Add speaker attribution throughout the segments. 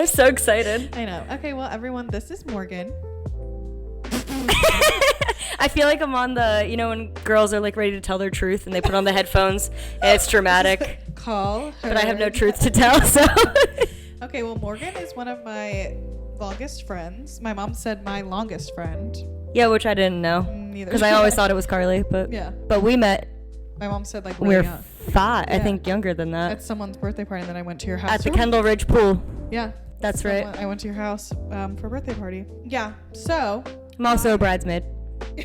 Speaker 1: I'm so excited.
Speaker 2: I know. Okay, well, everyone, this is Morgan.
Speaker 1: I feel like I'm on the, when girls are like ready to tell their truth and they put on the headphones and it's dramatic.
Speaker 2: Call her.
Speaker 1: But I have no truth to tell, so.
Speaker 2: Okay, well, Morgan is one of my longest friends. My mom said my longest friend.
Speaker 1: Yeah, which I didn't know.
Speaker 2: Neither.
Speaker 1: Because I always thought it was Carly, but
Speaker 2: yeah.
Speaker 1: But we met.
Speaker 2: My mom said like
Speaker 1: We were
Speaker 2: young.
Speaker 1: 5,
Speaker 2: Yeah.
Speaker 1: I think younger than that.
Speaker 2: At someone's birthday party, and then I went to your house.
Speaker 1: At the Kendall Ridge pool.
Speaker 2: Yeah.
Speaker 1: That's right.
Speaker 2: I went to your house for a birthday party. Yeah. So.
Speaker 1: I'm also a bridesmaid.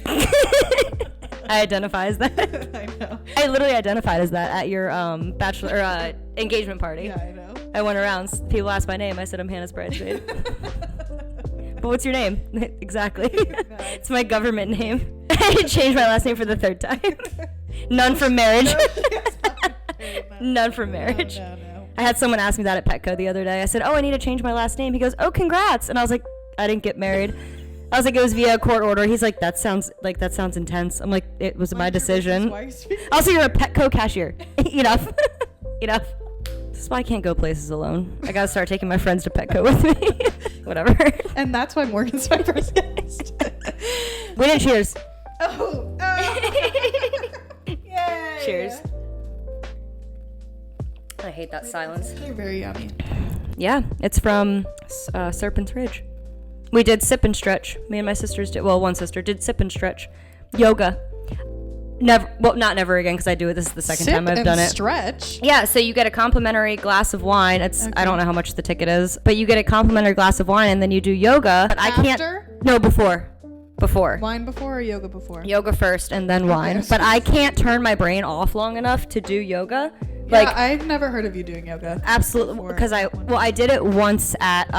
Speaker 1: I identify as that.
Speaker 2: I know.
Speaker 1: I literally identified as that at your bachelor engagement party.
Speaker 2: Yeah, I know.
Speaker 1: I went around. People asked my name. I said I'm Hannah's bridesmaid. But what's your name? Exactly. It's my government name. I changed my last name for the 3rd time. None from marriage. None from marriage.
Speaker 2: No.
Speaker 1: I had someone ask me that at Petco the other day. I said, "Oh, I need to change my last name." He goes, "Oh, congrats!" And I was like, "I didn't get married." I was like, "It was via court order." He's like, that sounds intense." I'm like, "It was my decision." Also, you're a Petco cashier. Enough. Enough. This is why I can't go places alone. I gotta start taking my friends to Petco with me. Whatever.
Speaker 2: And that's why Morgan's my first guest.
Speaker 1: We didn't cheers.
Speaker 2: Oh. Yay.
Speaker 1: Cheers. I hate that silence.
Speaker 2: They're very yummy.
Speaker 1: Yeah, it's from Serpent's Ridge. We did sip and stretch. Me and my sisters did. Well, one sister did sip and stretch. Yoga. Never. Well, not never again because I do it. This is the second time I've done it.
Speaker 2: Stretch.
Speaker 1: Yeah. So you get a complimentary glass of wine. It's I don't know how much the ticket is, but you get a complimentary glass of wine and then you do yoga. But I can't. No, before.
Speaker 2: Wine before or yoga before?
Speaker 1: Yoga first and then wine.
Speaker 2: Okay.
Speaker 1: But I can't turn my brain off long enough to do yoga.
Speaker 2: Yeah, I've never heard of you doing yoga.
Speaker 1: Absolutely, because I did it once at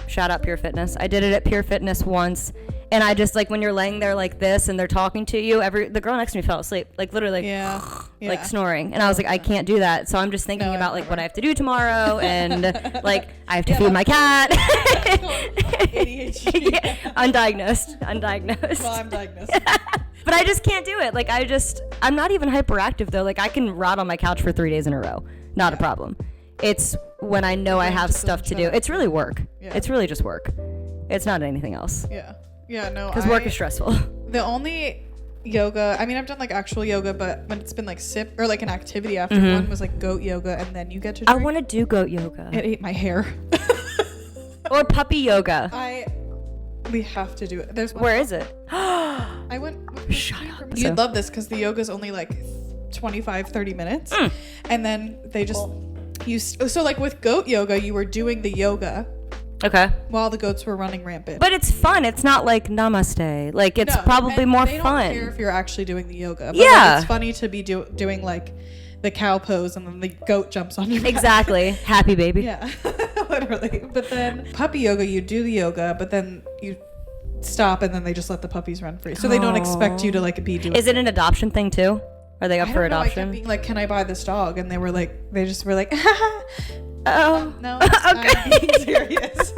Speaker 1: shout out Pure Fitness. I did it at Pure Fitness once, and I just like when you're laying there like this and they're talking to you, the girl next to me fell asleep, like literally, like snoring, and I was like, I can't do that. So I'm just thinking about like what I have to do tomorrow, and like I have to feed my cat.
Speaker 2: ADHD.
Speaker 1: Yeah, undiagnosed.
Speaker 2: Well, I'm diagnosed.
Speaker 1: But I just can't do it. Like I'm not even hyperactive though. Like I can rot on my couch for 3 days in a row. Not a problem. It's when I know I have stuff to do. It's really work. Yeah. It's really just work. It's not anything else.
Speaker 2: Yeah. Yeah, no.
Speaker 1: Because work is stressful.
Speaker 2: The only yoga, I mean, I've done like actual yoga, but when it's been like sip or like an activity after one was like goat yoga, and then you get to drink.
Speaker 1: I want to do goat yoga.
Speaker 2: It ate my hair.
Speaker 1: Or puppy yoga.
Speaker 2: We have to do it.
Speaker 1: Where is it?
Speaker 2: I went.
Speaker 1: Shut up.
Speaker 2: You'd love this because the yoga is only like 25-30 minutes, and then they just so like with goat yoga, you were doing the yoga. Okay. While the goats were running rampant.
Speaker 1: But it's fun. It's not like namaste. Like it's probably more
Speaker 2: they
Speaker 1: fun.
Speaker 2: Don't care if you're actually doing the yoga. But
Speaker 1: yeah.
Speaker 2: Like, it's funny to be doing like the cow pose and then the goat jumps on your back.
Speaker 1: Exactly. Happy baby.
Speaker 2: Yeah. Literally. But then puppy yoga, you do the yoga, but then you stop and then they just let the puppies run free. So they don't expect you to like be doing.
Speaker 1: Is it an adoption thing too? Are they up for adoption?
Speaker 2: I kept being like, can I buy this dog? And they just were like,
Speaker 1: oh
Speaker 2: no,
Speaker 1: okay.
Speaker 2: I'm being serious.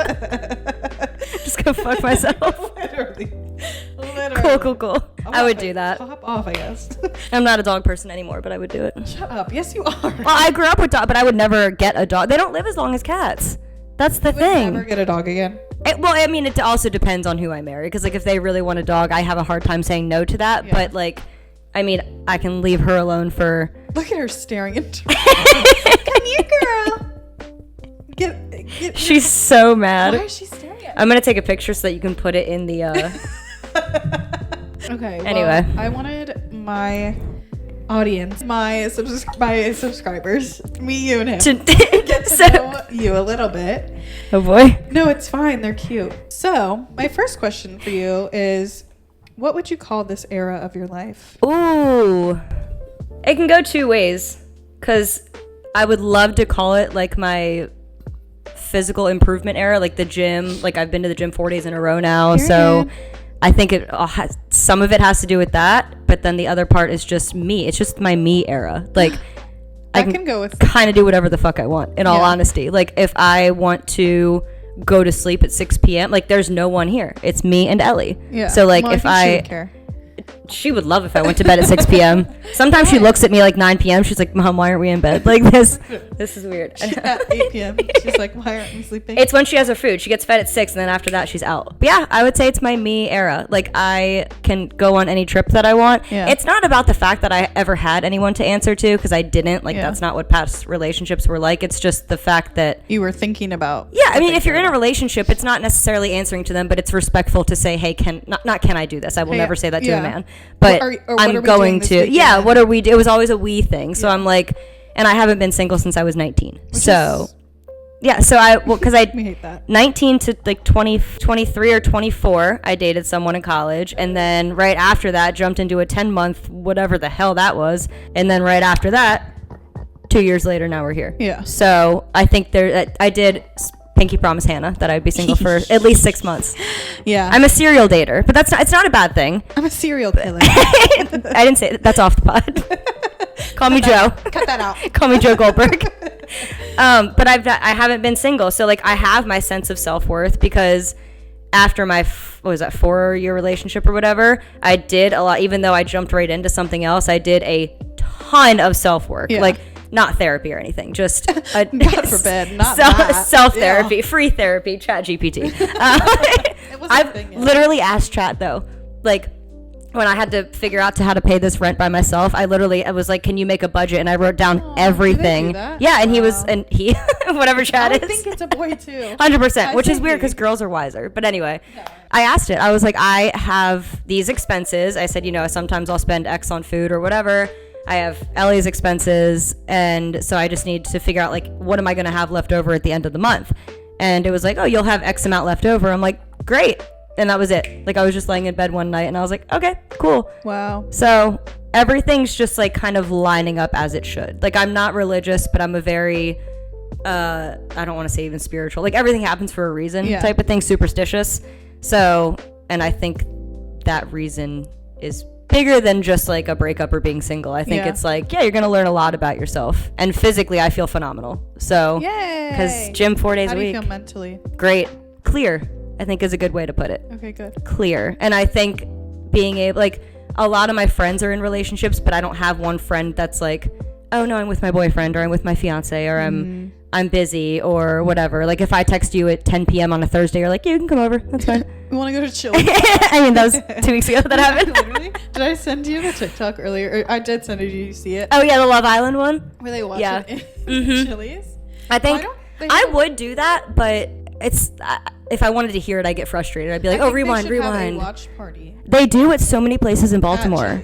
Speaker 1: Just go fuck myself.
Speaker 2: Literally.
Speaker 1: Cool. I would do that.
Speaker 2: Pop off, I guess.
Speaker 1: I'm not a dog person anymore, but I would do it.
Speaker 2: Shut up. Yes, you are.
Speaker 1: Well, I grew up with dogs, but I would never get a dog. They don't live as long as cats. That's the thing.
Speaker 2: Would never get a dog again.
Speaker 1: I mean, it also depends on who I marry. Because like, if they really want a dog, I have a hard time saying no to that. Yeah. But like, I mean, I can leave her alone for.
Speaker 2: Look at her staring into. Come here, girl. Get
Speaker 1: She's so mad.
Speaker 2: Why is she staring at me?
Speaker 1: I'm gonna take a picture so that you can put it in the.
Speaker 2: Okay.
Speaker 1: Anyway,
Speaker 2: I wanted my audience, my subscribers, me, you, and him, to get to know you a little bit.
Speaker 1: Oh boy.
Speaker 2: No, it's fine. They're cute. So my first question for you is, what would you call this era of your life?
Speaker 1: Ooh, it can go two ways. Cause I would love to call it like my physical improvement era, like the gym. Like I've been to the gym 4 days in a row now, so I think some of it has to do with that, but then the other part is just me. It's just my me era. Like I can go with kind of do whatever the fuck I want. In all honesty, like if I want to go to sleep at 6 p.m., like there's no one here. It's me and Ellie. Yeah. So like if I don't care. She would love if I went to bed at 6 p.m. Sometimes she looks at me like 9 p.m. She's like, Mom, why aren't we in bed? Like this is weird.
Speaker 2: At 8 p.m. She's like, why aren't we sleeping?
Speaker 1: It's when she has her food. She gets fed at 6 and then after that she's out. But yeah, I would say it's my me era. Like I can go on any trip that I want. Yeah. It's not about the fact that I ever had anyone to answer to, because I didn't. Like that's not what past relationships were like. It's just the fact that
Speaker 2: you were thinking about.
Speaker 1: Yeah, I mean, if you're in a relationship, it's not necessarily answering to them, but it's respectful to say, hey, not can I do this? I will never say that to a man. But or I'm going to. Yeah, what are we? It was always a we thing. So I'm like, and I haven't been single since I was 19. So because I
Speaker 2: we hate that.
Speaker 1: 19 to like 23 or 24, I dated someone in college, and then right after that jumped into a 10-month whatever the hell that was, and then right after that, 2 years later, now we're here.
Speaker 2: Yeah.
Speaker 1: So I think I did pinky promise Hannah that I'd be single for at least 6 months.
Speaker 2: Yeah.
Speaker 1: I'm a serial dater, but it's not a bad thing.
Speaker 2: I'm a serial killer.
Speaker 1: I didn't say that's off the pod. Call me Joe.
Speaker 2: Cut that out.
Speaker 1: Call me Joe Goldberg. But I haven't been single, so like I have my sense of self-worth, because after my 4-year relationship or whatever, I did a lot. Even though I jumped right into something else, I did a ton of self-work. Yeah. Like not therapy or anything, just
Speaker 2: God forbid, not
Speaker 1: self-therapy, free therapy, Chat GPT. I've literally asked Chat though, like when I had to figure out how to pay this rent by myself, I was like, can you make a budget? And I wrote down everything. Yeah, and he whatever Chat is.
Speaker 2: I think it's a boy too.
Speaker 1: 100%, which is weird because girls are wiser. But anyway, I asked it. I was like, I have these expenses. I said, sometimes I'll spend X on food or whatever. I have Ellie's expenses, and so I just need to figure out like what am I going to have left over at the end of the month. And it was like, oh, you'll have X amount left over. I'm like, great. And that was it. Like I was just laying in bed one night and I was like, okay, cool.
Speaker 2: Wow.
Speaker 1: So everything's just like kind of lining up as it should. Like I'm not religious, but I'm a very I don't want to say even spiritual, like everything happens for a reason type of thing, superstitious. So, and I think that reason is bigger than just like a breakup or being single. I think it's like, you're going to learn a lot about yourself. And physically, I feel phenomenal. So, because gym 4 days a week.
Speaker 2: How do you feel mentally?
Speaker 1: Great. Clear, I think is a good way to put it.
Speaker 2: Okay, good.
Speaker 1: Clear. And I think being able, like, a lot of my friends are in relationships, but I don't have one friend that's like, oh no, I'm with my boyfriend, or I'm with my fiance, or I'm busy, or whatever. Like if I text you at 10 p.m. on a Thursday, you're like, yeah, you can come over. That's fine.
Speaker 2: You want to go to Chili's?
Speaker 1: I mean, that was 2 weeks ago that happened.
Speaker 2: Literally? Did I send you the TikTok earlier? I did send it. Did you see it?
Speaker 1: Oh yeah, the Love Island one.
Speaker 2: Where they watch it in Chili's?
Speaker 1: I think I would do that, but it's if I wanted to hear it, I get frustrated. I'd be like, oh, rewind.
Speaker 2: Have a watch party.
Speaker 1: They do at so many places in Baltimore.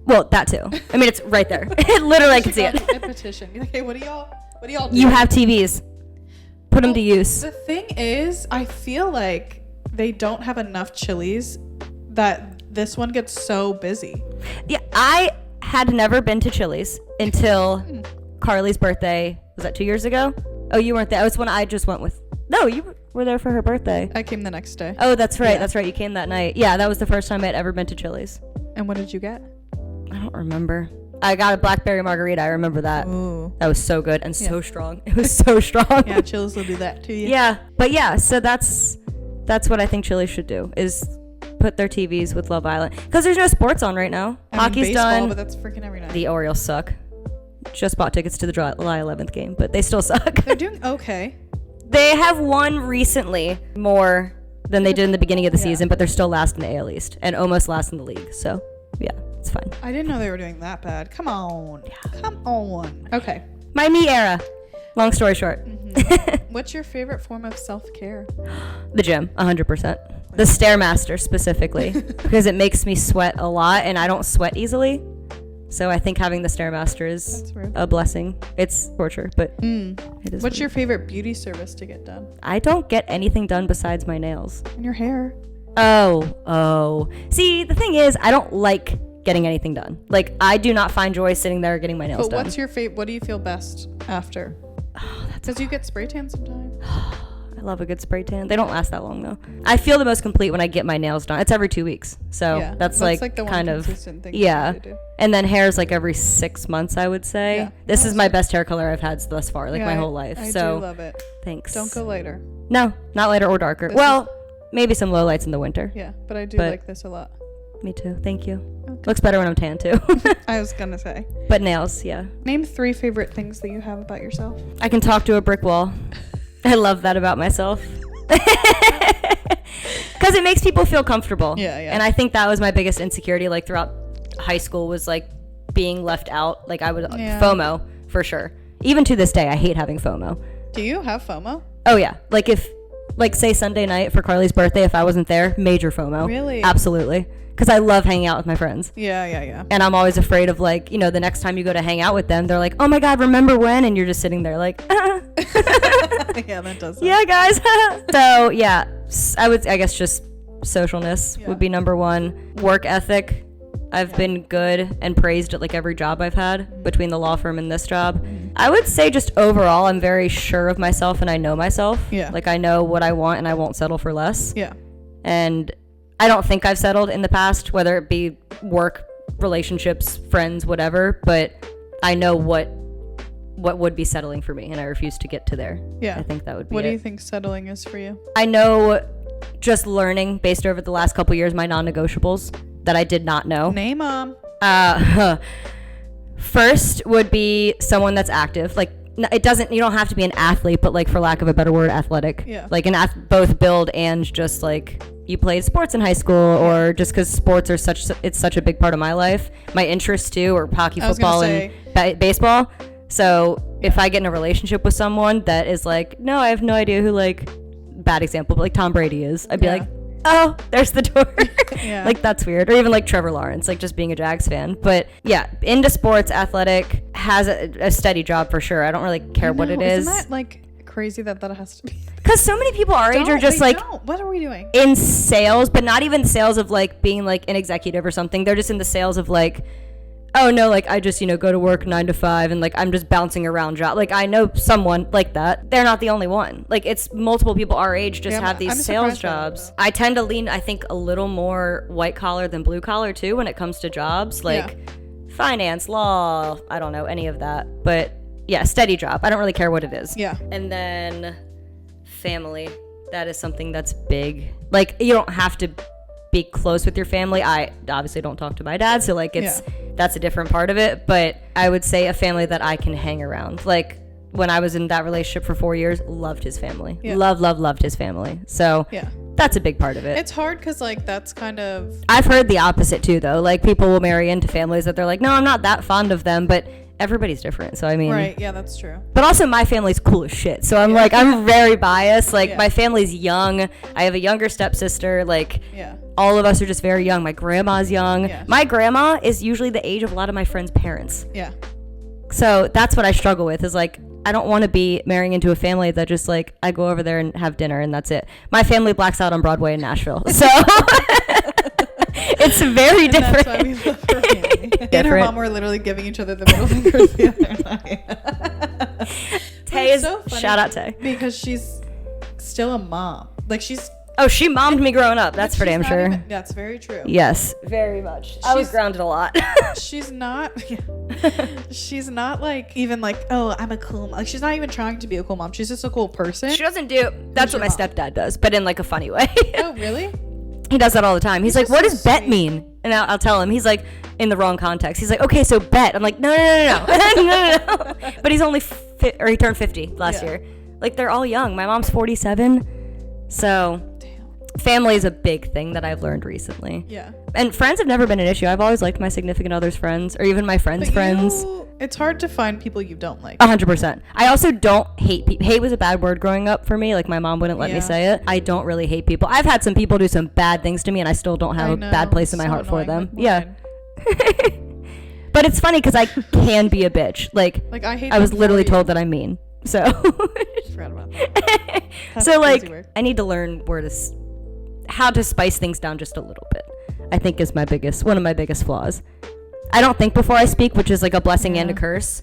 Speaker 1: Well, that too. I mean, it's right there. Literally, I can see it.
Speaker 2: A petition. Be like, hey, what do y'all do?
Speaker 1: You have TVs. Put them to use.
Speaker 2: The thing is, I feel like they don't have enough Chili's that this one gets so busy.
Speaker 1: Yeah, I had never been to Chili's until Carly's birthday. Was that 2 years ago? Oh, you weren't there. That was when I just went with. No, you were there for her birthday.
Speaker 2: I came the next day.
Speaker 1: Oh, that's right. Yeah. That's right. You came that night. Yeah, that was the first time I'd ever been to Chili's.
Speaker 2: And what did you get?
Speaker 1: I don't remember. I got a blackberry margarita. I remember that.
Speaker 2: Ooh.
Speaker 1: That was so good and so strong. It was so strong.
Speaker 2: Yeah, Chili's will do that to you.
Speaker 1: Yeah, but yeah, so that's what I think Chili's should do, is put their TVs with Love Island, because there's no sports on right now. Hockey's
Speaker 2: baseball,
Speaker 1: done.
Speaker 2: But that's freaking every night.
Speaker 1: The Orioles suck. Just bought tickets to the July 11th game, but they still suck.
Speaker 2: They're doing okay.
Speaker 1: They have won recently more than they did in the beginning of the season, but they're still last in the AL East and almost last in the league. So yeah, it's fine.
Speaker 2: I didn't know they were doing that bad. Come on. Yeah. Come on. Okay.
Speaker 1: My me era. Long story short.
Speaker 2: What's your favorite form of self-care?
Speaker 1: The gym, 100%. The Stairmaster specifically, because it makes me sweat a lot, and I don't sweat easily. So I think having the Stairmaster is a blessing. It's torture, but it is.
Speaker 2: What's your favorite beauty service to get done?
Speaker 1: I don't get anything done besides my nails.
Speaker 2: And your hair.
Speaker 1: Oh. See, the thing is, I don't like getting anything done. Like, I do not find joy sitting there getting my nails done.
Speaker 2: But what's your favorite? What do you feel best after? Because you get spray tan sometimes.
Speaker 1: I love a good spray tan. They don't last that long though. I feel the most complete when I get my nails done. It's every 2 weeks, so that's like the kind of consistent thing. Yeah, and then hair is like every 6 months, I would say. Yeah. This is my best hair color I've had thus far, like my whole life.
Speaker 2: I
Speaker 1: so
Speaker 2: do love it.
Speaker 1: Thanks.
Speaker 2: Don't go lighter.
Speaker 1: No, not lighter or darker. Maybe some low lights in the winter.
Speaker 2: Yeah, but I do like this a lot.
Speaker 1: Me too. Thank you.
Speaker 2: Okay.
Speaker 1: Looks better when I'm tan too.
Speaker 2: I was gonna say.
Speaker 1: But nails, yeah.
Speaker 2: Name 3 favorite things that you have about yourself.
Speaker 1: I can talk to a brick wall. I love that about myself. Because it makes people feel comfortable.
Speaker 2: Yeah, yeah.
Speaker 1: And I think that was my biggest insecurity, like throughout high school, was like being left out. Like I would FOMO for sure. Even to this day, I hate having FOMO.
Speaker 2: Do you have FOMO?
Speaker 1: Oh yeah. Like if, like say Sunday night for Carly's birthday, if I wasn't there, major FOMO.
Speaker 2: Really?
Speaker 1: Absolutely. Because I love hanging out with my friends.
Speaker 2: Yeah.
Speaker 1: And I'm always afraid of like, you know, the next time you go to hang out with them, they're like, oh my God, remember when? And you're just sitting there like,
Speaker 2: Yeah, that does.
Speaker 1: Yeah, guys. So yeah, I guess just socialness would be number 1. Work ethic. I've been good and praised at like every job I've had between the law firm and this job. I would say just overall, I'm very sure of myself and I know myself.
Speaker 2: Yeah.
Speaker 1: Like I know what I want and I won't settle for less.
Speaker 2: Yeah.
Speaker 1: And I don't think I've settled in the past, whether it be work, relationships, friends, whatever, but I know what would be settling for me and I refuse to get to there.
Speaker 2: Yeah.
Speaker 1: I think that would be
Speaker 2: What do you think settling is for you?
Speaker 1: I know just learning based over the last couple years, my non-negotiables that I did not know.
Speaker 2: Name them.
Speaker 1: First would be someone that's active. Like you don't have to be an athlete, but like for lack of a better word, athletic.
Speaker 2: Yeah.
Speaker 1: Like both build and just like you played sports in high school or just because sports are it's such a big part of my life. My interests too are hockey, football, and baseball. So if I get in a relationship with someone that is like, no, I have no idea who like, bad example, but like Tom Brady is, I'd be like, oh, there's the door. Like that's weird. Or even like Trevor Lawrence, like just being a Jags fan. But yeah, into sports, athletic, has a steady job for sure. I don't really care what it is.
Speaker 2: Isn't that like crazy that has to be?
Speaker 1: Because so many people our age are just like
Speaker 2: what are we doing
Speaker 1: in sales, but not even sales of like being like an executive or something. They're just in the sales of like, oh no, like I just, go to work 9 to 5 and like I'm just bouncing around job. Like I know someone like that. They're not the only one. Like it's multiple people our age just have these sales jobs. I tend to lean, I think, a little more white collar than blue collar too when it comes to jobs. Like finance, law, I don't know any of that. But yeah, steady job. I don't really care what it is.
Speaker 2: Yeah.
Speaker 1: And then family. That is something that's big. Like you don't have to be close with your family. I obviously don't talk to my dad, so like that's a different part of it, but I would say a family that I can hang around. Like when I was in that relationship for 4 years, loved his family. Loved his family. So that's a big part of it.
Speaker 2: It's hard because like that's kind of,
Speaker 1: I've heard the opposite too though. Like people will marry into families that they're like, no, I'm not that fond of them, but everybody's different. So I mean,
Speaker 2: right, yeah, that's true.
Speaker 1: But also my family's cool as shit. So I'm like, I'm very biased. Like my family's young. I have a younger stepsister. Like all of us are just very young. My grandma's young. My grandma is usually the age of a lot of my friends' parents. Yeah. So that's what I struggle with is like, I don't want to be marrying into a family that just like, I go over there and have dinner and that's it. My family blacks out on Broadway in Nashville. So it's very different. That's why we love her family.
Speaker 2: And her mom were literally giving each other the middle fingers the other night.
Speaker 1: Tay is so funny, shout out Tay.
Speaker 2: Because she's still a mom. Like she's...
Speaker 1: Oh, she mommed me growing up. That's for damn sure.
Speaker 2: That's very true.
Speaker 1: Yes, very much. I was grounded a lot.
Speaker 2: She's not... she's not like even like, oh, I'm a cool mom. Like she's not even trying to be a cool mom. She's just a cool person.
Speaker 1: She doesn't do... That's what my stepdad does, but in like a funny way.
Speaker 2: Oh, really?
Speaker 1: He does that all the time. He's like, what does bet mean? And I'll tell him. He's like, in the wrong context. He's like, okay, so bet. I'm like, no. No. But he's only, he turned 50 last year. Like, they're all young. My mom's 47. So, family is a big thing that I've learned recently. Yeah. And friends have never been an issue. I've always liked my significant other's friends, or even my friends' friends.
Speaker 2: It's hard to find people you don't like.
Speaker 1: 100%. I also don't hate people. Hate was a bad word growing up for me. Like, my mom wouldn't let me say it. I don't really hate people. I've had some people do some bad things to me, and I still don't have a bad place in my heart for them. Yeah. But it's funny because I can be a bitch. Like I was literally told that I'm mean. So.
Speaker 2: Forgot about that.
Speaker 1: So, like, I need to learn how to spice things down just a little bit. I think is one of my biggest flaws. I don't think before I speak, which is like a blessing and a curse,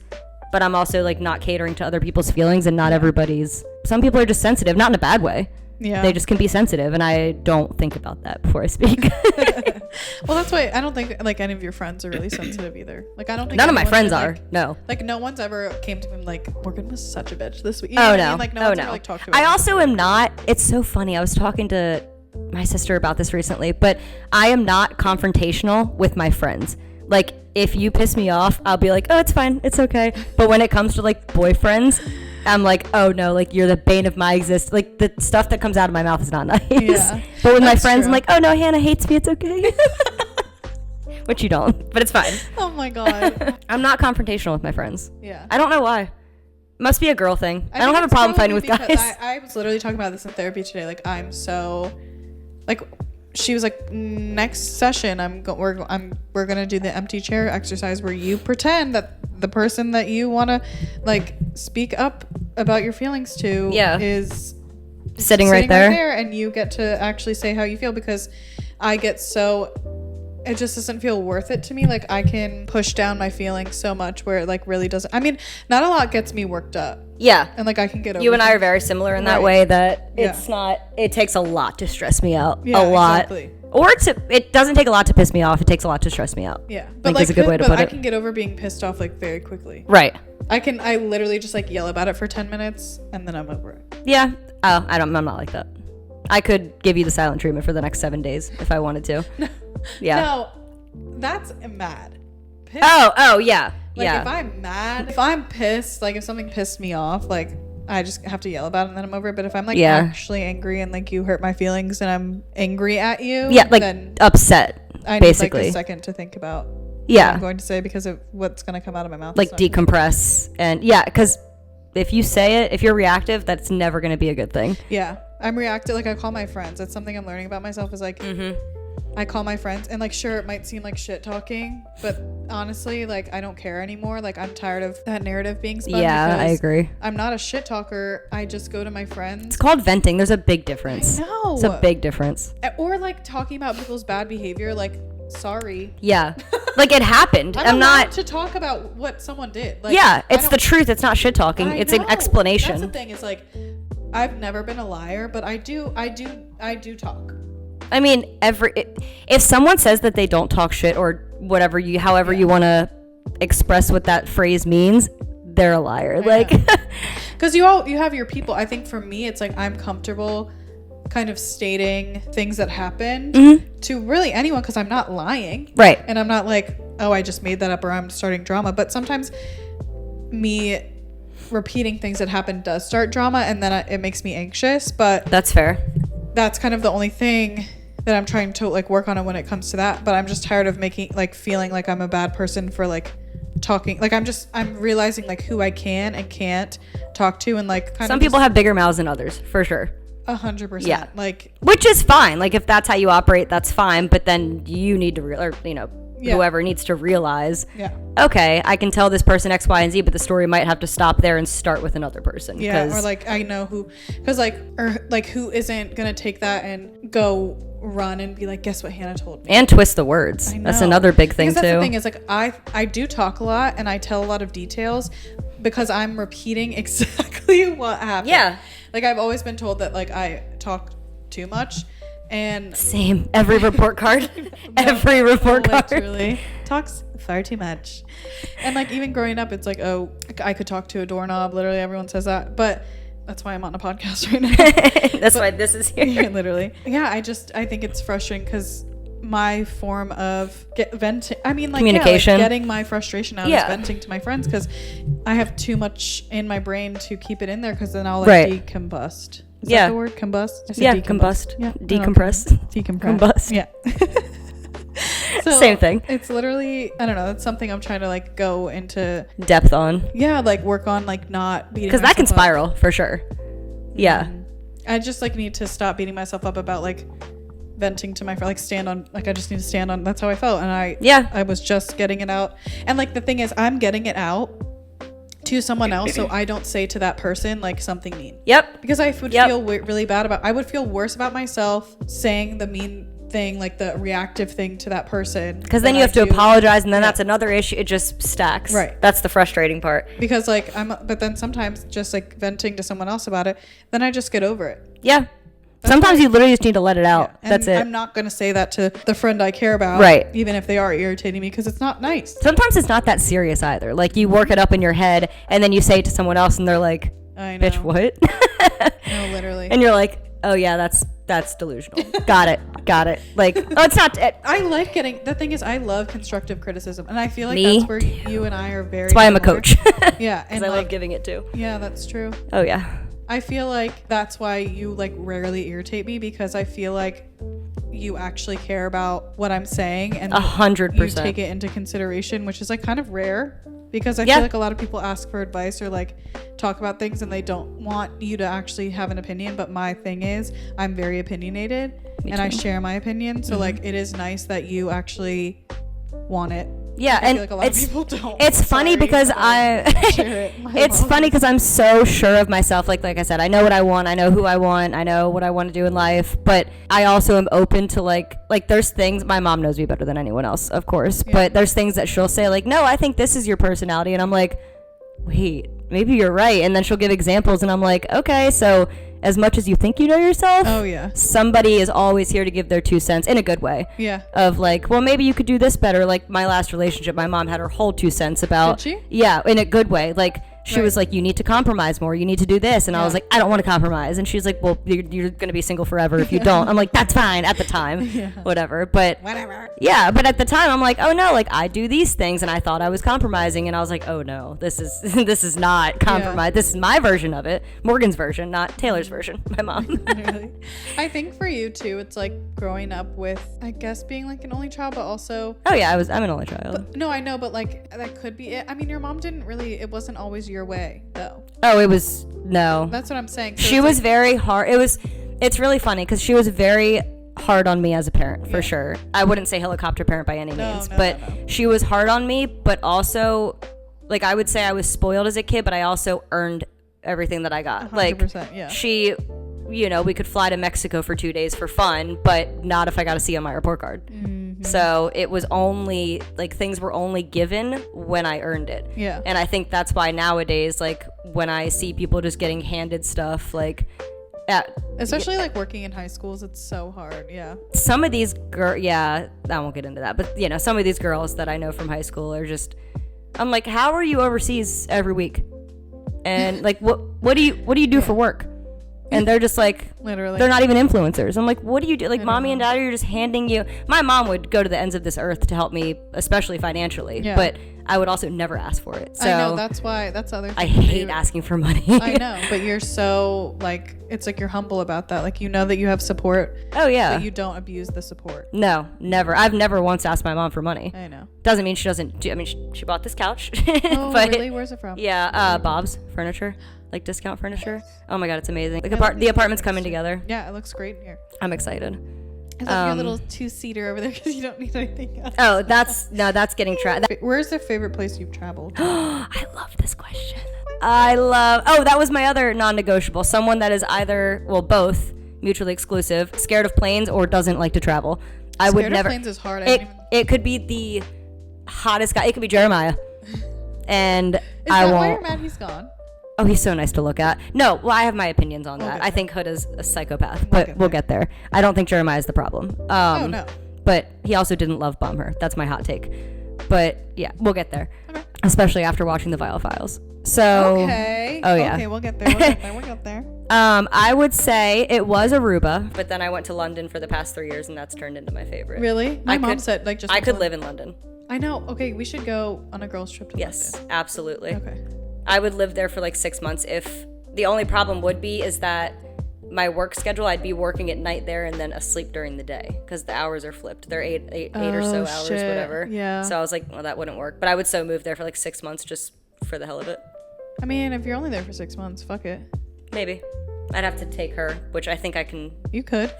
Speaker 1: but I'm also like not catering to other people's feelings and not everybody's. Some people are just sensitive, not in a bad way. Yeah. They just can be sensitive, and I don't think about that before I speak.
Speaker 2: Well, that's why I don't think like any of your friends are really sensitive either. Like I don't think
Speaker 1: none of my friends are. No.
Speaker 2: Like no one's ever came to me like, Morgan was such a bitch this week.
Speaker 1: Oh no.
Speaker 2: Like no one's ever like talked to me.
Speaker 1: I also am not. It's so funny. I was talking to my sister about this recently, but I am not confrontational with my friends. Like, if you piss me off, I'll be like, oh, it's fine, it's okay. But when it comes to like boyfriends, I'm like, oh no, like you're the bane of my existence. Like the stuff that comes out of my mouth is not nice. Yeah, but with my friends, true. I'm like, oh no, Hannah hates me, it's okay. Which you don't, but it's fine.
Speaker 2: Oh my God.
Speaker 1: I'm not confrontational with my friends.
Speaker 2: Yeah.
Speaker 1: I don't know why. Must be a girl thing. I don't have a problem fighting with guys.
Speaker 2: I was literally talking about this in therapy today. Like, I'm so, like, she was like, next session, we're gonna do the empty chair exercise where you pretend that the person that you want to like speak up about your feelings to is
Speaker 1: sitting right there,
Speaker 2: and you get to actually say how you feel, because I get so. It just doesn't feel worth it to me. Like, I can push down my feelings so much where it like really doesn't. I mean, not a lot gets me worked up.
Speaker 1: Yeah.
Speaker 2: And like I can get over.
Speaker 1: You and I are very similar in that way, that it's not. It takes a lot to stress me out.
Speaker 2: Yeah,
Speaker 1: a lot.
Speaker 2: Exactly.
Speaker 1: Or it doesn't take a lot to piss me off. It takes a lot to stress me out.
Speaker 2: Yeah.
Speaker 1: But like, is a good way to put it.
Speaker 2: I can get over being pissed off like very quickly.
Speaker 1: Right.
Speaker 2: I literally just like yell about it for 10 minutes and then I'm over it.
Speaker 1: Yeah. Oh, I'm not like that. I could give you the silent treatment for the next 7 days if I wanted to. Yeah.
Speaker 2: No. That's mad.
Speaker 1: Pissed. Oh, yeah.
Speaker 2: Like, if I'm mad, if I'm pissed, like, if something pissed me off, like, I just have to yell about it and then I'm over it. But if I'm, like, actually angry and, like, you hurt my feelings and I'm angry at you.
Speaker 1: Yeah, like, then
Speaker 2: upset, basically. I need, like, a second to think about what I'm going to say because of what's going to come out of my mouth.
Speaker 1: Like, decompress. And, because if you say it, if you're reactive, that's never going to be a good thing.
Speaker 2: Yeah. I'm reactive. Like, I call my friends. That's something I'm learning about myself is, like... I call my friends and like, sure, it might seem like shit talking, but honestly, like, I don't care anymore. Like, I'm tired of that narrative being spun.
Speaker 1: Yeah, I agree.
Speaker 2: I'm not a shit talker. I just go to my friends.
Speaker 1: It's called venting. There's a big difference.
Speaker 2: I know.
Speaker 1: It's a big difference.
Speaker 2: Or like talking about people's bad behavior. Like, sorry.
Speaker 1: Yeah. Like, it happened.
Speaker 2: I'm not to talk about what someone did. Like,
Speaker 1: yeah, it's the truth. It's not shit talking. It's an explanation.
Speaker 2: That's the thing. It's like, I've never been a liar, but I do talk.
Speaker 1: I mean, if someone says that they don't talk shit or whatever however you want to express what that phrase means, they're a liar. Like,
Speaker 2: because you have your people. I think for me, it's like I'm comfortable kind of stating things that happened to really anyone because I'm not lying.
Speaker 1: Right.
Speaker 2: And I'm not like, oh, I just made that up or I'm starting drama. But sometimes me repeating things that happened does start drama and then it makes me anxious. But
Speaker 1: that's fair.
Speaker 2: That's kind of the only thing that I'm trying to like work on when it comes to that. But I'm just tired of feeling like I'm a bad person for like talking. Like I'm realizing like who I can and can't talk to and like
Speaker 1: some people have bigger mouths than others for sure.
Speaker 2: 100%.
Speaker 1: Yeah.
Speaker 2: Like,
Speaker 1: which is fine. Like, if that's how you operate, that's fine. But then you need to whoever needs to realize, okay, I can tell this person X, Y, and Z, but the story might have to stop there and start with another person.
Speaker 2: Yeah, or like I know who, because who isn't gonna take that and go run and be like, guess what Hannah told me,
Speaker 1: and twist the words. That's another big thing
Speaker 2: because
Speaker 1: too.
Speaker 2: That's the thing is like I do talk a lot and I tell a lot of details because I'm repeating exactly what happened.
Speaker 1: Yeah,
Speaker 2: like I've always been told that like I talk too much. And
Speaker 1: same every report card every report card
Speaker 2: literally talks far too much. And like even growing up it's like, oh, I could talk to a doorknob. Literally everyone says that, but that's why I'm on a podcast right now.
Speaker 1: That's why this is here.
Speaker 2: Literally. Yeah, I think it's frustrating because my form of venting, I mean, like, communication, getting my frustration out is venting to my friends because I have too much in my brain to keep it in there because then I'll like decombust. Is that the word? Combust?
Speaker 1: Decombust.
Speaker 2: Yeah.
Speaker 1: Decompress.
Speaker 2: Combust. Yeah. So
Speaker 1: same thing.
Speaker 2: It's literally, I don't know, that's something I'm trying to like go into
Speaker 1: depth on. Yeah,
Speaker 2: like work on like not beating
Speaker 1: because that can spiral for sure. Yeah.
Speaker 2: I just like need to stop beating myself up about like venting to my friend, like stand on, like I just need to stand on, that's how I felt. And I was just getting it out. And like the thing is I'm getting it out to someone else so I don't say to that person like something mean. Yep. Because I would feel really bad I would feel worse about myself saying the mean thing, like the reactive thing to that person. Because then you have to apologize and then that's another issue. It just stacks. Right. That's the frustrating part. Because like but then sometimes just like venting to someone else about it, then I just get over it. Yeah. Sometimes you literally just need to let it out. Yeah. That's it. I'm not going to say that to the friend I care about. Right. Even if they are irritating me because it's not nice. Sometimes it's not that serious either. Like you work it up in your head and then you say it to someone else and they're like, I know. Bitch, what? No, literally. And you're like, oh yeah, that's
Speaker 1: that's delusional. Got it. Like, oh, it's not.
Speaker 2: I like the thing is, I love constructive criticism, and I feel like that's where you and I are very.
Speaker 1: That's why I'm a coach.
Speaker 2: Yeah, and
Speaker 1: I love giving it too.
Speaker 2: Yeah, that's true.
Speaker 1: Oh yeah.
Speaker 2: I feel like that's why you like rarely irritate me, because I feel like you actually care about what I'm saying and
Speaker 1: 100%.
Speaker 2: You take it into consideration, which is like kind of rare, because I feel like a lot of people ask for advice or like talk about things and they don't want you to actually have an opinion. But my thing is, I'm very opinionated and I share my opinion. So like, it is nice that you actually want it.
Speaker 1: Yeah,
Speaker 2: I feel like a lot of people don't.
Speaker 1: It's funny because it's funny because I'm so sure of myself. Like I said, I know what I want. I know who I want. I know what I want to do in life. But I also am open to like there's things. My mom knows me better than anyone else, of course. Yeah. But there's things that she'll say like, no, I think this is your personality, and I'm like, wait, maybe you're right. And then she'll give examples, and I'm like, okay, so as much as you think you know yourself, somebody is always here to give their 2 cents in a good way.
Speaker 2: Yeah.
Speaker 1: Of like, well, maybe you could do this better. Like my last relationship, my mom had her whole 2 cents about.
Speaker 2: Did she?
Speaker 1: Yeah, in a good way. Like she was like, you need to compromise more. You need to do this. And I was like, I don't want to compromise. And she's like, well, you're going to be single forever if you don't. I'm like, that's fine at the time. Whatever. But whatever. Yeah. But at the time I'm like, oh no, like I do these things and I thought I was compromising. And I was like, oh no, this is not compromise. Yeah. This is my version of it. Morgan's version, not Taylor's version. My mom.
Speaker 2: Really? I think for you too, it's like growing up with, I guess, being like an only child, but also.
Speaker 1: Oh yeah, I'm an only child.
Speaker 2: But, no, I know, but like that could be it. I mean, your mom didn't really, it wasn't always your way though.
Speaker 1: Oh, it was, no.
Speaker 2: That's what I'm saying. So
Speaker 1: she was very hard. It's really funny because she was very hard on me as a parent, for sure. I wouldn't say helicopter parent by any means, but she was hard on me, but also, like, I would say I was spoiled as a kid, but I also earned everything that I got.
Speaker 2: 100%,
Speaker 1: like, she, you know, we could fly to Mexico for 2 days for fun, but not if I got a C on my report card. Mm-hmm. So it was only, like, things were only given when I earned it.
Speaker 2: Yeah.
Speaker 1: And I think that's why nowadays, like, when I see people just getting handed stuff, like,
Speaker 2: especially like working in high schools, it's so hard. Yeah.
Speaker 1: Some of these girls, I won't get into that, but you know, some of these girls that I know from high school are just, I'm like, how are you overseas every week? And like, what do you do for work? And they're just like,
Speaker 2: literally,
Speaker 1: they're not even influencers. I'm like, what do you do? Like, mommy and daddy are just handing you. My mom would go to the ends of this earth to help me, especially financially. Yeah. But I would also never ask for it. So
Speaker 2: I know, that's why, that's the other thing.
Speaker 1: I hate asking for money.
Speaker 2: I know, but you're so, like, it's like you're humble about that. Like, you know that you have support.
Speaker 1: Oh, yeah.
Speaker 2: But you don't abuse the support.
Speaker 1: No, never. I've never once asked my mom for money.
Speaker 2: I know.
Speaker 1: Doesn't mean she doesn't do, I mean, she bought this couch.
Speaker 2: Oh, but, really? Where's it from?
Speaker 1: Yeah, Bob's Furniture. Like discount furniture. Oh my god, it's amazing. Like the apartment's coming together.
Speaker 2: Yeah, it looks great here.
Speaker 1: I'm excited.
Speaker 2: I love your little 2-seater over there because you don't need anything else.
Speaker 1: Oh, that's getting
Speaker 2: Where's the favorite place you've traveled?
Speaker 1: I love this question. That was my other non-negotiable. Someone that is either, well, both mutually exclusive, scared of planes or doesn't like to travel. I would never.
Speaker 2: Scared of planes is hard.
Speaker 1: It could be the hottest guy. It could be Jeremiah. And
Speaker 2: is that why you're mad he's gone?
Speaker 1: Oh, he's so nice to look at. No, well, I have my opinions on that. I think Hood is a psychopath, but we'll get there. I don't think Jeremiah is the problem.
Speaker 2: Oh, no.
Speaker 1: But he also didn't love bomb her. That's my hot take. But yeah, we'll get there. Okay. Especially after watching the Vial Files. So.
Speaker 2: Okay.
Speaker 1: Oh, yeah.
Speaker 2: Okay, we'll get there. We'll get there.
Speaker 1: I would say it was Aruba, but then I went to London for the past 3 years, and that's turned into my favorite.
Speaker 2: Really? My mom said, like, just.
Speaker 1: I could live in London.
Speaker 2: I know. Okay, we should go on a girls' trip to London.
Speaker 1: Yes, absolutely.
Speaker 2: Okay.
Speaker 1: I would live there for like 6 months. If the only problem would be is that my work schedule, I'd be working at night there and then asleep during the day because the hours are flipped. They're eight or so hours, whatever.
Speaker 2: Yeah.
Speaker 1: So I was like, well, that wouldn't work. But I would so move there for like 6 months just for the hell of it.
Speaker 2: I mean, if you're only there for 6 months, fuck it.
Speaker 1: Maybe. I'd have to take her, which I think I can.
Speaker 2: You could.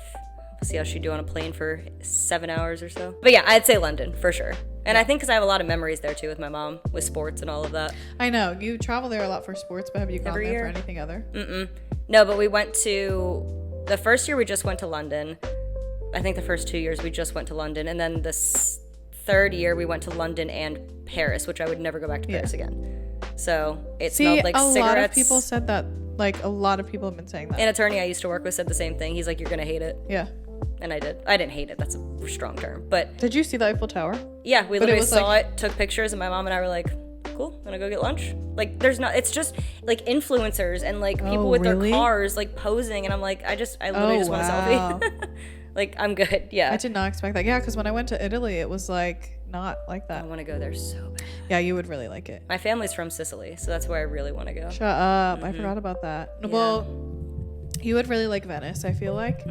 Speaker 1: See how she'd do on a plane for 7 hours or so. But yeah, I'd say London for sure. And I think because I have a lot of memories there too with my mom, with sports and all of that.
Speaker 2: I know. You travel there a lot for sports, but have you gone there for anything other?
Speaker 1: No, but we went to, the first year we just went to London. I think the first 2 years we just went to London. And then the third year we went to London and Paris, which I would never go back to Paris again. So it smelled like cigarettes. A lot of
Speaker 2: people said that. Like, a lot of people have been saying that.
Speaker 1: An attorney I used to work with said the same thing. He's like, you're going to hate it.
Speaker 2: Yeah.
Speaker 1: And I did. I didn't hate it. That's a strong term. But
Speaker 2: did you see the Eiffel Tower?
Speaker 1: Yeah, we literally saw it, took pictures, and my mom and I were like, cool, gonna go get lunch. Like, there's not, it's just like influencers and like people with their cars like posing, and I'm like, I literally just want a selfie. Like, I'm good. Yeah,
Speaker 2: I did not expect that. Yeah, because when I went to Italy, it was like not like that.
Speaker 1: I want to go there so bad.
Speaker 2: Yeah, you would really like it.
Speaker 1: My family's from Sicily, so that's where I really want to go.
Speaker 2: Shut up. I forgot about that. Yeah. Well, you would really like Venice, I feel like.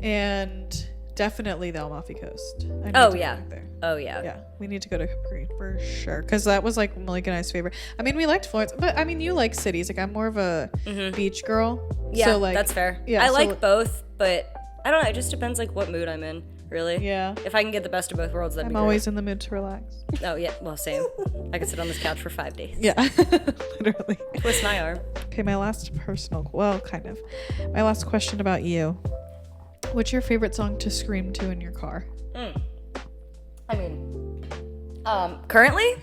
Speaker 2: And definitely the Amalfi Coast.
Speaker 1: Oh yeah.
Speaker 2: Yeah, we need to go to Capri for sure, because that was like Malika and I's favorite. I mean, we liked Florence, but I mean, you like cities. Like, I'm more of a beach girl.
Speaker 1: Yeah,
Speaker 2: so, like,
Speaker 1: that's fair. Yeah, I like both, but I don't know. It just depends like what mood I'm in, really.
Speaker 2: Yeah.
Speaker 1: If I can get the best of both worlds, that'd be great.
Speaker 2: I'm always in the mood to relax.
Speaker 1: Oh yeah, well, same. I could sit on this couch for 5 days.
Speaker 2: Yeah, literally.
Speaker 1: Twist my arm.
Speaker 2: Okay, my last kind of. My last question about you. What's your favorite song to scream to in your car?
Speaker 1: I mean, currently?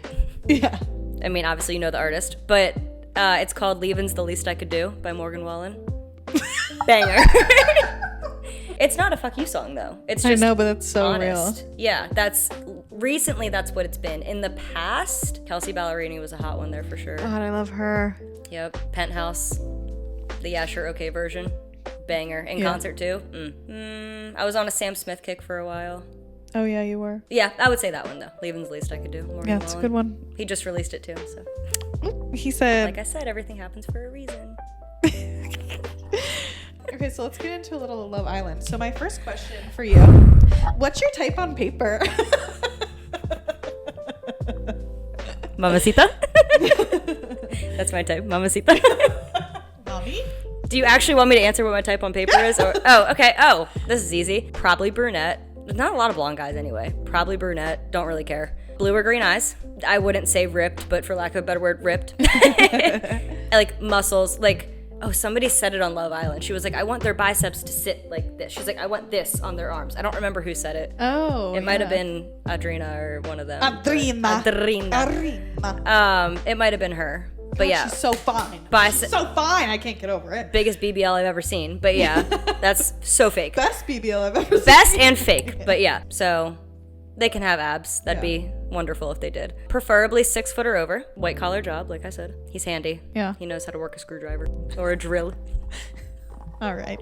Speaker 2: Yeah.
Speaker 1: I mean, obviously you know the artist, but it's called Leaving's the Least I Could Do by Morgan Wallen. Banger. It's not a fuck you song, though. It's just,
Speaker 2: I know, but that's so
Speaker 1: honest.
Speaker 2: real.
Speaker 1: Yeah, recently that's what it's been. In the past, Kelsey Ballerini was a hot one there for sure.
Speaker 2: God, I love her.
Speaker 1: Yep. Penthouse, the Yeah Sure Okay version. Banger. In concert too. I was on a Sam Smith kick for a while.
Speaker 2: Oh yeah, you were.
Speaker 1: Yeah, I would say that one though. Leaving's the Least I Could Do. Morgan
Speaker 2: It's
Speaker 1: Wallen.
Speaker 2: a good one.
Speaker 1: He just released it too, so.
Speaker 2: He said.
Speaker 1: Like I said, everything happens for a reason.
Speaker 2: Okay, so let's get into a little Love Island. So my first question for you, what's your type on paper?
Speaker 1: Mamacita? That's my type, Mamacita.
Speaker 2: Mommy?
Speaker 1: Do you actually want me to answer what my type on paper is? Or okay. Oh, this is easy. Probably brunette. There's not a lot of blonde guys anyway. Probably brunette. Don't really care. Blue or green eyes. I wouldn't say ripped, but for lack of a better word, ripped. Like muscles. Like, oh, somebody said it on Love Island. She was like, I want their biceps to sit like this. She's like, I want this on their arms. I don't remember who said it.
Speaker 2: Oh,
Speaker 1: it might have been Adrina or one of them.
Speaker 2: Adrina.
Speaker 1: It might have been her. But yeah,
Speaker 2: she's so fine. She's so fine. I can't get over it.
Speaker 1: Biggest BBL I've ever seen. But yeah, that's so fake.
Speaker 2: Best BBL I've ever seen.
Speaker 1: Best and fake. But yeah, so they can have abs. That'd be wonderful if they did. Preferably 6 foot or over. White collar job, like I said. He's handy.
Speaker 2: Yeah.
Speaker 1: He knows how to work a screwdriver or a drill.
Speaker 2: All right.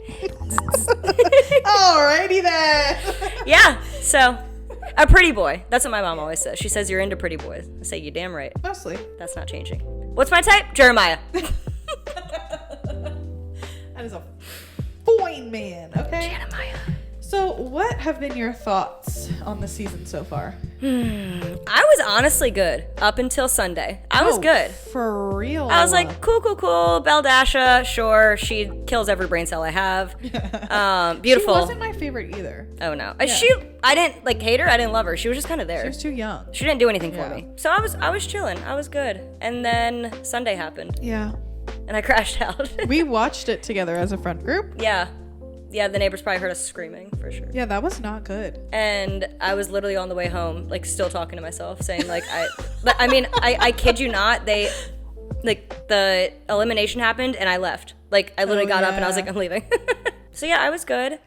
Speaker 2: Alrighty then.
Speaker 1: Yeah. So a pretty boy. That's what my mom always says. She says you're into pretty boys. I say you damn right.
Speaker 2: Mostly.
Speaker 1: That's not changing. What's my type? Jeremiah.
Speaker 2: That is a fine man, okay?
Speaker 1: Jeremiah.
Speaker 2: So what have been your thoughts on the season so far?
Speaker 1: I was honestly good up until Sunday. I was good.
Speaker 2: For real?
Speaker 1: I was like, cool. Beldasha, sure. She kills every brain cell I have. Beautiful.
Speaker 2: She wasn't my favorite either.
Speaker 1: Oh, no. I didn't, like, hate her. I didn't love her. She was just kind of there.
Speaker 2: She was too young.
Speaker 1: She didn't do anything for me. So I was chilling. I was good. And then Sunday happened.
Speaker 2: Yeah.
Speaker 1: And I crashed out.
Speaker 2: We watched it together as a friend group.
Speaker 1: Yeah. Yeah, the neighbors probably heard us screaming, for sure.
Speaker 2: Yeah, that was not good.
Speaker 1: And I was literally on the way home, like, still talking to myself, saying, like, I kid you not, the elimination happened, and I left. Like, I literally got up, and I was like, I'm leaving. So, yeah, I was good.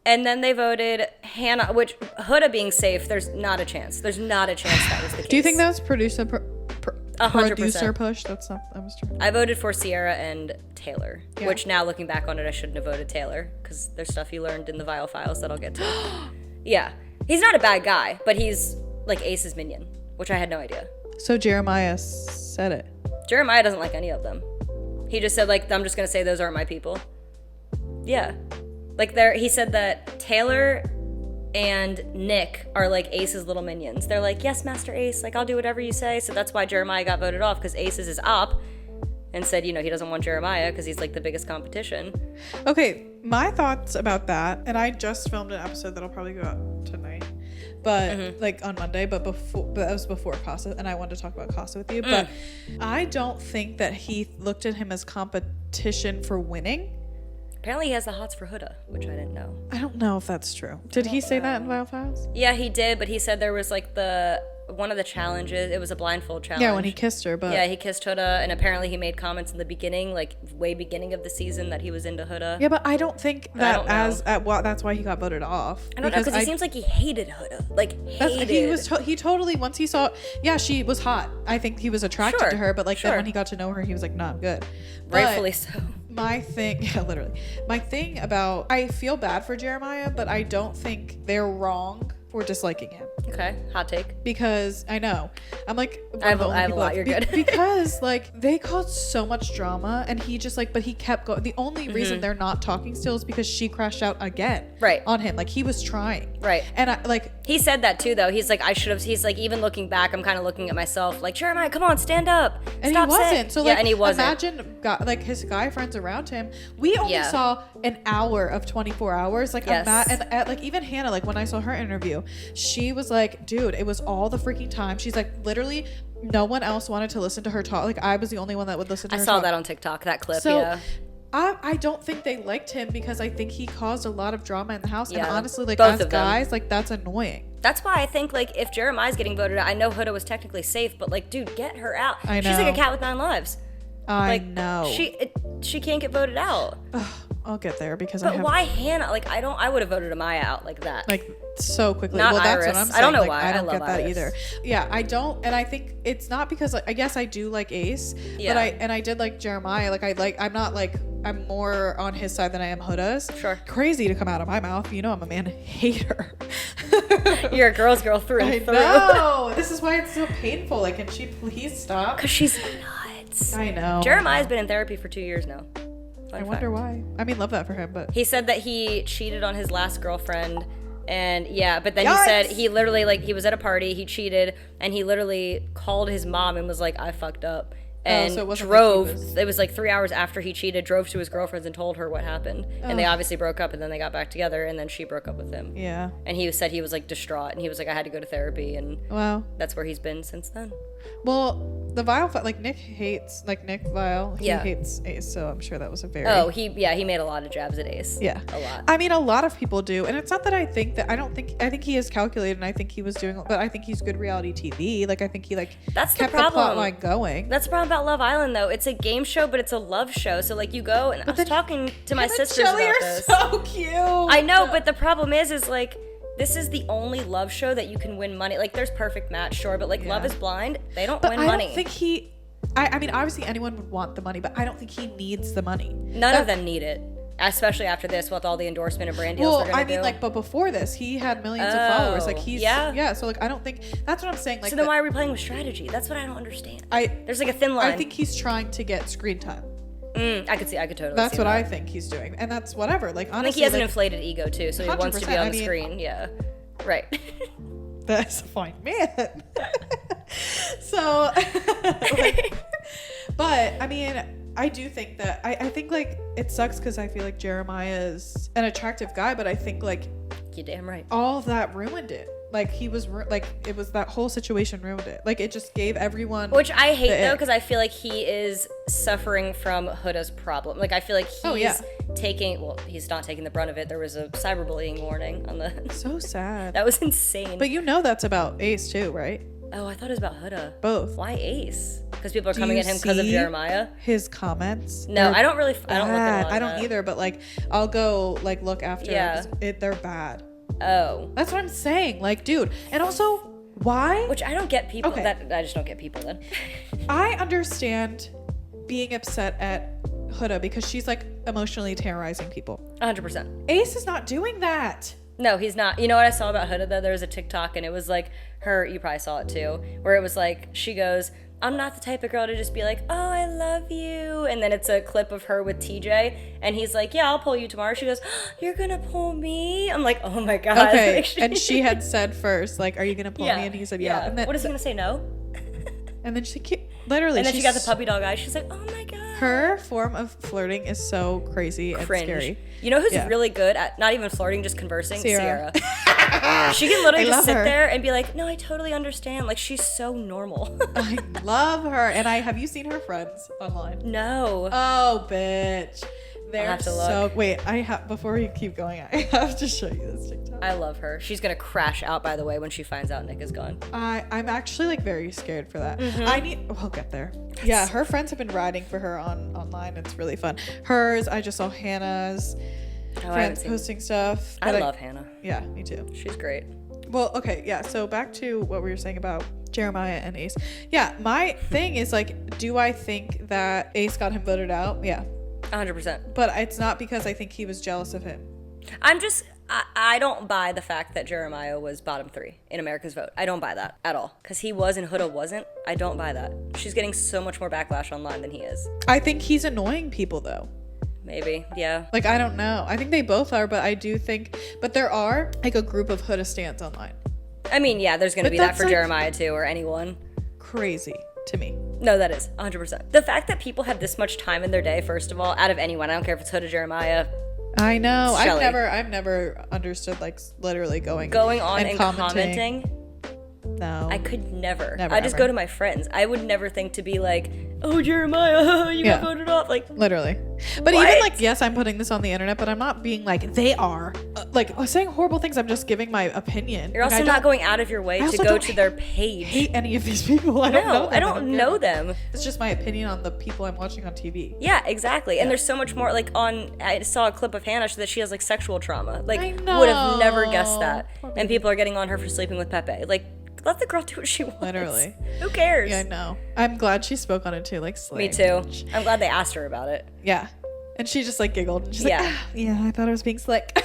Speaker 1: And then they voted Hannah, which, Huda being safe, there's not a chance. There's not a chance that was the case.
Speaker 2: Do you think that was producer
Speaker 1: 100%.
Speaker 2: push? That's not. I was trying.
Speaker 1: I voted for Sierra and Taylor,
Speaker 2: Yeah.
Speaker 1: which now looking back on it, I shouldn't have voted Taylor because there's stuff he learned in the Vile Files that I'll get to. Yeah, he's not a bad guy, but he's like Ace's minion, which I had no idea.
Speaker 2: So Jeremiah said it.
Speaker 1: Jeremiah doesn't like any of them. He just said like, I'm just gonna say those aren't my people. Yeah, like he said that Taylor and Nick are like Ace's little minions. They're like, yes, Master Ace, like I'll do whatever you say. So that's why Jeremiah got voted off, because Ace is his op and said, he doesn't want Jeremiah because he's like the biggest competition.
Speaker 2: Okay, my thoughts about that, and I just filmed an episode that'll probably go out tonight, but like on Monday, but that was before Casa, and I wanted to talk about Casa with you, but I don't think that he looked at him as competition for winning.
Speaker 1: Apparently he has the hots for Huda, which I didn't know.
Speaker 2: I don't know if that's true. Did he say that in Vile Files?
Speaker 1: Yeah, he did, but he said there was like the one of the challenges, it was a blindfold challenge.
Speaker 2: Yeah, when he kissed her, but...
Speaker 1: Yeah, he kissed Huda, and apparently he made comments in the beginning, like, way beginning of the season that he was into Huda.
Speaker 2: Yeah, but I don't think that that's why he got voted off.
Speaker 1: I don't know, because he seems like he hated Huda. Like, hated.
Speaker 2: He totally, once he saw... Yeah, she was hot. I think he was attracted to her, but, like, then when he got to know her, he was like, nah, I'm good.
Speaker 1: Rightfully so.
Speaker 2: My thing, yeah, literally. My thing about... I feel bad for Jeremiah, but I don't think they're wrong for disliking him.
Speaker 1: Okay, hot take.
Speaker 2: Because I know I'm like
Speaker 1: I have a lot. You're good.
Speaker 2: Because like they caused so much drama, and he just like, but he kept going. The only reason they're not talking still is because she crashed out again,
Speaker 1: right,
Speaker 2: on him. Like he was trying,
Speaker 1: right,
Speaker 2: and I like
Speaker 1: he said that too though. He's like, I should have. He's like, even looking back, I'm kind of looking at myself like, Jeremiah, come on, stand up.
Speaker 2: And
Speaker 1: Stop
Speaker 2: he wasn't.
Speaker 1: saying.
Speaker 2: So like,
Speaker 1: and he wasn't.
Speaker 2: Imagine like his guy friends around him. We only saw an hour of 24 hours. Like and like even Hannah, like when I saw her interview, she was like, dude, it was all the freaking time. She's like, literally no one else wanted to listen to her talk. Like I was the only one that would listen to her talk.
Speaker 1: I saw that on TikTok, that clip.
Speaker 2: So,
Speaker 1: yeah.
Speaker 2: I don't think they liked him because I think he caused a lot of drama in the house.
Speaker 1: Yeah.
Speaker 2: And honestly, like
Speaker 1: Both
Speaker 2: as guys, like that's annoying.
Speaker 1: That's why I think like if Jeremiah's getting voted out, I know Huda was technically safe, but like, dude, get her out.
Speaker 2: I know.
Speaker 1: She's like a cat with 9 lives.
Speaker 2: I know.
Speaker 1: She can't get voted out.
Speaker 2: Ugh, I'll get there because
Speaker 1: But why Hannah? Like I would have voted Amaya out like that.
Speaker 2: Like so quickly.
Speaker 1: Not
Speaker 2: well, that's
Speaker 1: Iris.
Speaker 2: what I'm saying.
Speaker 1: I don't know
Speaker 2: like,
Speaker 1: why.
Speaker 2: I don't get that
Speaker 1: Iris.
Speaker 2: either. Yeah, I don't, and I think it's not because like, I guess I do like Ace, but I did like Jeremiah. I'm more on his side than I am Huda's.
Speaker 1: Sure.
Speaker 2: Crazy to come out of my mouth. You know I'm a man hater.
Speaker 1: You're a girl's girl through and through.
Speaker 2: No, this is why it's so painful. Like, can she please stop?
Speaker 1: Because she's nuts.
Speaker 2: I know.
Speaker 1: Jeremiah's been in therapy for 2 years now.
Speaker 2: I wonder why. I mean, love that for him, but...
Speaker 1: He said that he cheated on his last girlfriend, and but then he said he literally, like, he was at a party, he cheated, and he literally called his mom and was like, I fucked up. And
Speaker 2: so
Speaker 1: it was like 3 hours after he cheated, drove to his girlfriend's and told her what happened. And they obviously broke up, and then they got back together, and then she broke up with him.
Speaker 2: Yeah.
Speaker 1: And he said he was like distraught, and he was like, I had to go to therapy, and that's where he's been since then.
Speaker 2: Well, the Vile, like Nick Vile, he hates Ace, so I'm sure that was a very...
Speaker 1: he made a lot of jabs at Ace.
Speaker 2: Yeah.
Speaker 1: A lot.
Speaker 2: I mean, a lot of people do, and it's not that I think he is calculated, and I think he was doing, but I think he's good reality TV. Like, I think he, like,
Speaker 1: that's
Speaker 2: kept
Speaker 1: the problem.
Speaker 2: The plot line going.
Speaker 1: That's the problem about Love Island, though. It's a game show, but it's a love show, so, like, you go, and I was talking to my sisters about this.
Speaker 2: So cute.
Speaker 1: I know, but the problem is, like, this is the only love show that you can win money. Like, there's Perfect Match, sure, but, like, Love is Blind, they don't win money.
Speaker 2: I don't think I mean, obviously anyone would want the money, but I don't think he needs the money.
Speaker 1: None of them need it. Especially after this, with all the endorsement and brand deals they're gonna do.
Speaker 2: Like, but before this, he had millions of followers. Like, he's... Yeah, so, like, I don't think... That's what I'm saying. Like,
Speaker 1: so then why are we playing with strategy? That's what I don't understand. There's, like, a thin line.
Speaker 2: I think he's trying to get screen time.
Speaker 1: I could totally
Speaker 2: That's
Speaker 1: see
Speaker 2: what
Speaker 1: that.
Speaker 2: I think he's doing. And that's whatever. Like, honestly...
Speaker 1: I think he has an inflated ego, too, so he wants to be on the screen. Yeah. Right.
Speaker 2: That's a fine man. So... But, I mean... I do think that I think like it sucks because I feel like Jeremiah is an attractive guy, but I think like
Speaker 1: you're damn right.
Speaker 2: All of that ruined it. Like he was like it was that whole situation ruined it. Like it just gave everyone.
Speaker 1: Which I hate though, because I feel like he is suffering from Huda's problem. Like I feel like he's he's not taking the brunt of it. There was a cyberbullying warning on the.
Speaker 2: So sad.
Speaker 1: That was insane.
Speaker 2: But you know that's about Ace too, right?
Speaker 1: Oh, I thought it was about Huda.
Speaker 2: Both.
Speaker 1: Why Ace? Because people are coming at him because of Jeremiah?
Speaker 2: His comments?
Speaker 1: No, I don't look at a lot of
Speaker 2: I don't either, but like I'll go like look after they're bad.
Speaker 1: Oh.
Speaker 2: That's what I'm saying. Like, dude. And also, why?
Speaker 1: Which I don't get people. I just don't get people then.
Speaker 2: I understand being upset at Huda because she's like emotionally terrorizing people.
Speaker 1: 100%.
Speaker 2: Ace is not doing that.
Speaker 1: No, he's not. You know what I saw about Huda though? There was a TikTok and it was like her, you probably saw it too, where it was like, she goes, I'm not the type of girl to just be like, oh, I love you. And then it's a clip of her with TJ and he's like, yeah, I'll pull you tomorrow. She goes, oh, you're going to pull me? I'm like, oh my God.
Speaker 2: Okay. And she had said first, like, are you going to pull me? And he said, yeah. And then,
Speaker 1: what is he going to say? No?
Speaker 2: And then she literally.
Speaker 1: And then she got the puppy dog eyes. She's like, oh my God.
Speaker 2: Her form of flirting is so crazy and scary.
Speaker 1: You know who's really good at not even flirting, just conversing? Sierra. She can literally just sit there and be like, no, I totally understand. Like, she's so normal.
Speaker 2: I love her. And have you seen her friends online?
Speaker 1: No.
Speaker 2: Oh, bitch. They're so wait, before you keep going, I have to show you this TikTok.
Speaker 1: I love her. She's gonna crash out, by the way, when she finds out Nick is gone.
Speaker 2: I'm actually like very scared for that. We'll get there. Yeah, her friends have been riding for her online. It's really fun. Hers, I just saw Hannah's friends posting stuff.
Speaker 1: I love Hannah.
Speaker 2: Yeah, me too.
Speaker 1: She's great.
Speaker 2: Well, okay, yeah. So back to what we were saying about Jeremiah and Ace. Yeah, my thing is like, do I think that Ace got him voted out? Yeah.
Speaker 1: 100%.
Speaker 2: But it's not because I think he was jealous of him.
Speaker 1: I don't buy the fact that Jeremiah was bottom 3 in America's Vote. I don't buy that at all. Because he was and Huda wasn't. I don't buy that. She's getting so much more backlash online than he is.
Speaker 2: I think he's annoying people, though.
Speaker 1: Maybe, yeah.
Speaker 2: Like, I don't know. I think they both are, but I do think... But there are, like, a group of Huda stans online.
Speaker 1: I mean, yeah, there's going to be that for like, Jeremiah, too, or anyone.
Speaker 2: Crazy to me.
Speaker 1: No, that is 100%. The fact that people have this much time in their day, first of all, out of anyone, I don't care if it's Huda, Jeremiah.
Speaker 2: I know. I've never understood like literally going
Speaker 1: on and commenting.
Speaker 2: No,
Speaker 1: I could never. I just go to my friends. I would never think to be like, oh, Jeremiah, you got voted off. Like
Speaker 2: literally. But what? Even like, yes, I'm putting this on the internet, but I'm not being like they are like saying horrible things. I'm just giving my opinion.
Speaker 1: You're also not going out of your way to go to their page.
Speaker 2: Hate any of these people. I don't
Speaker 1: know them.
Speaker 2: It's just my opinion on the people I'm watching on TV.
Speaker 1: Yeah, exactly. Yeah. And there's so much more. Like I saw a clip of Hannah that she has like sexual trauma. Like would have never guessed that. And people are getting on her for sleeping with Pepe. Like. Let the girl do what she wants.
Speaker 2: Literally.
Speaker 1: Who cares?
Speaker 2: Yeah, I know. I'm glad she spoke on it too. Like, slay.
Speaker 1: Me too. I'm glad they asked her about it.
Speaker 2: Yeah. And she just like giggled. And she's like, yeah, I thought I was being slick.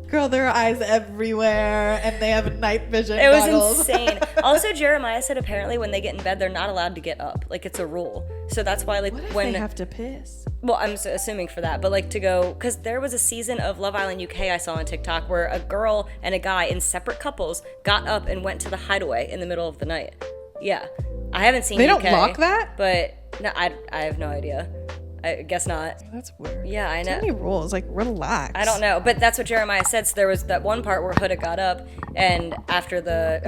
Speaker 2: Girl, there are eyes everywhere and they have night vision goggles.
Speaker 1: Was insane. Also, Jeremiah said apparently when they get in bed, they're not allowed to get up. Like, it's a rule. So that's why, like,
Speaker 2: what if
Speaker 1: when
Speaker 2: they have to piss?
Speaker 1: Well, I'm assuming for that, but like to go, because there was a season of Love Island UK I saw on TikTok where a girl and a guy in separate couples got up and went to the hideaway in the middle of the night. Yeah. I haven't seen
Speaker 2: They
Speaker 1: UK,
Speaker 2: don't lock that?
Speaker 1: But no, I have no idea. I guess not.
Speaker 2: That's weird.
Speaker 1: Yeah, I know.
Speaker 2: Too many rules. Like, relax.
Speaker 1: I don't know, but that's what Jeremiah said. So there was that one part where Huda got up, and after the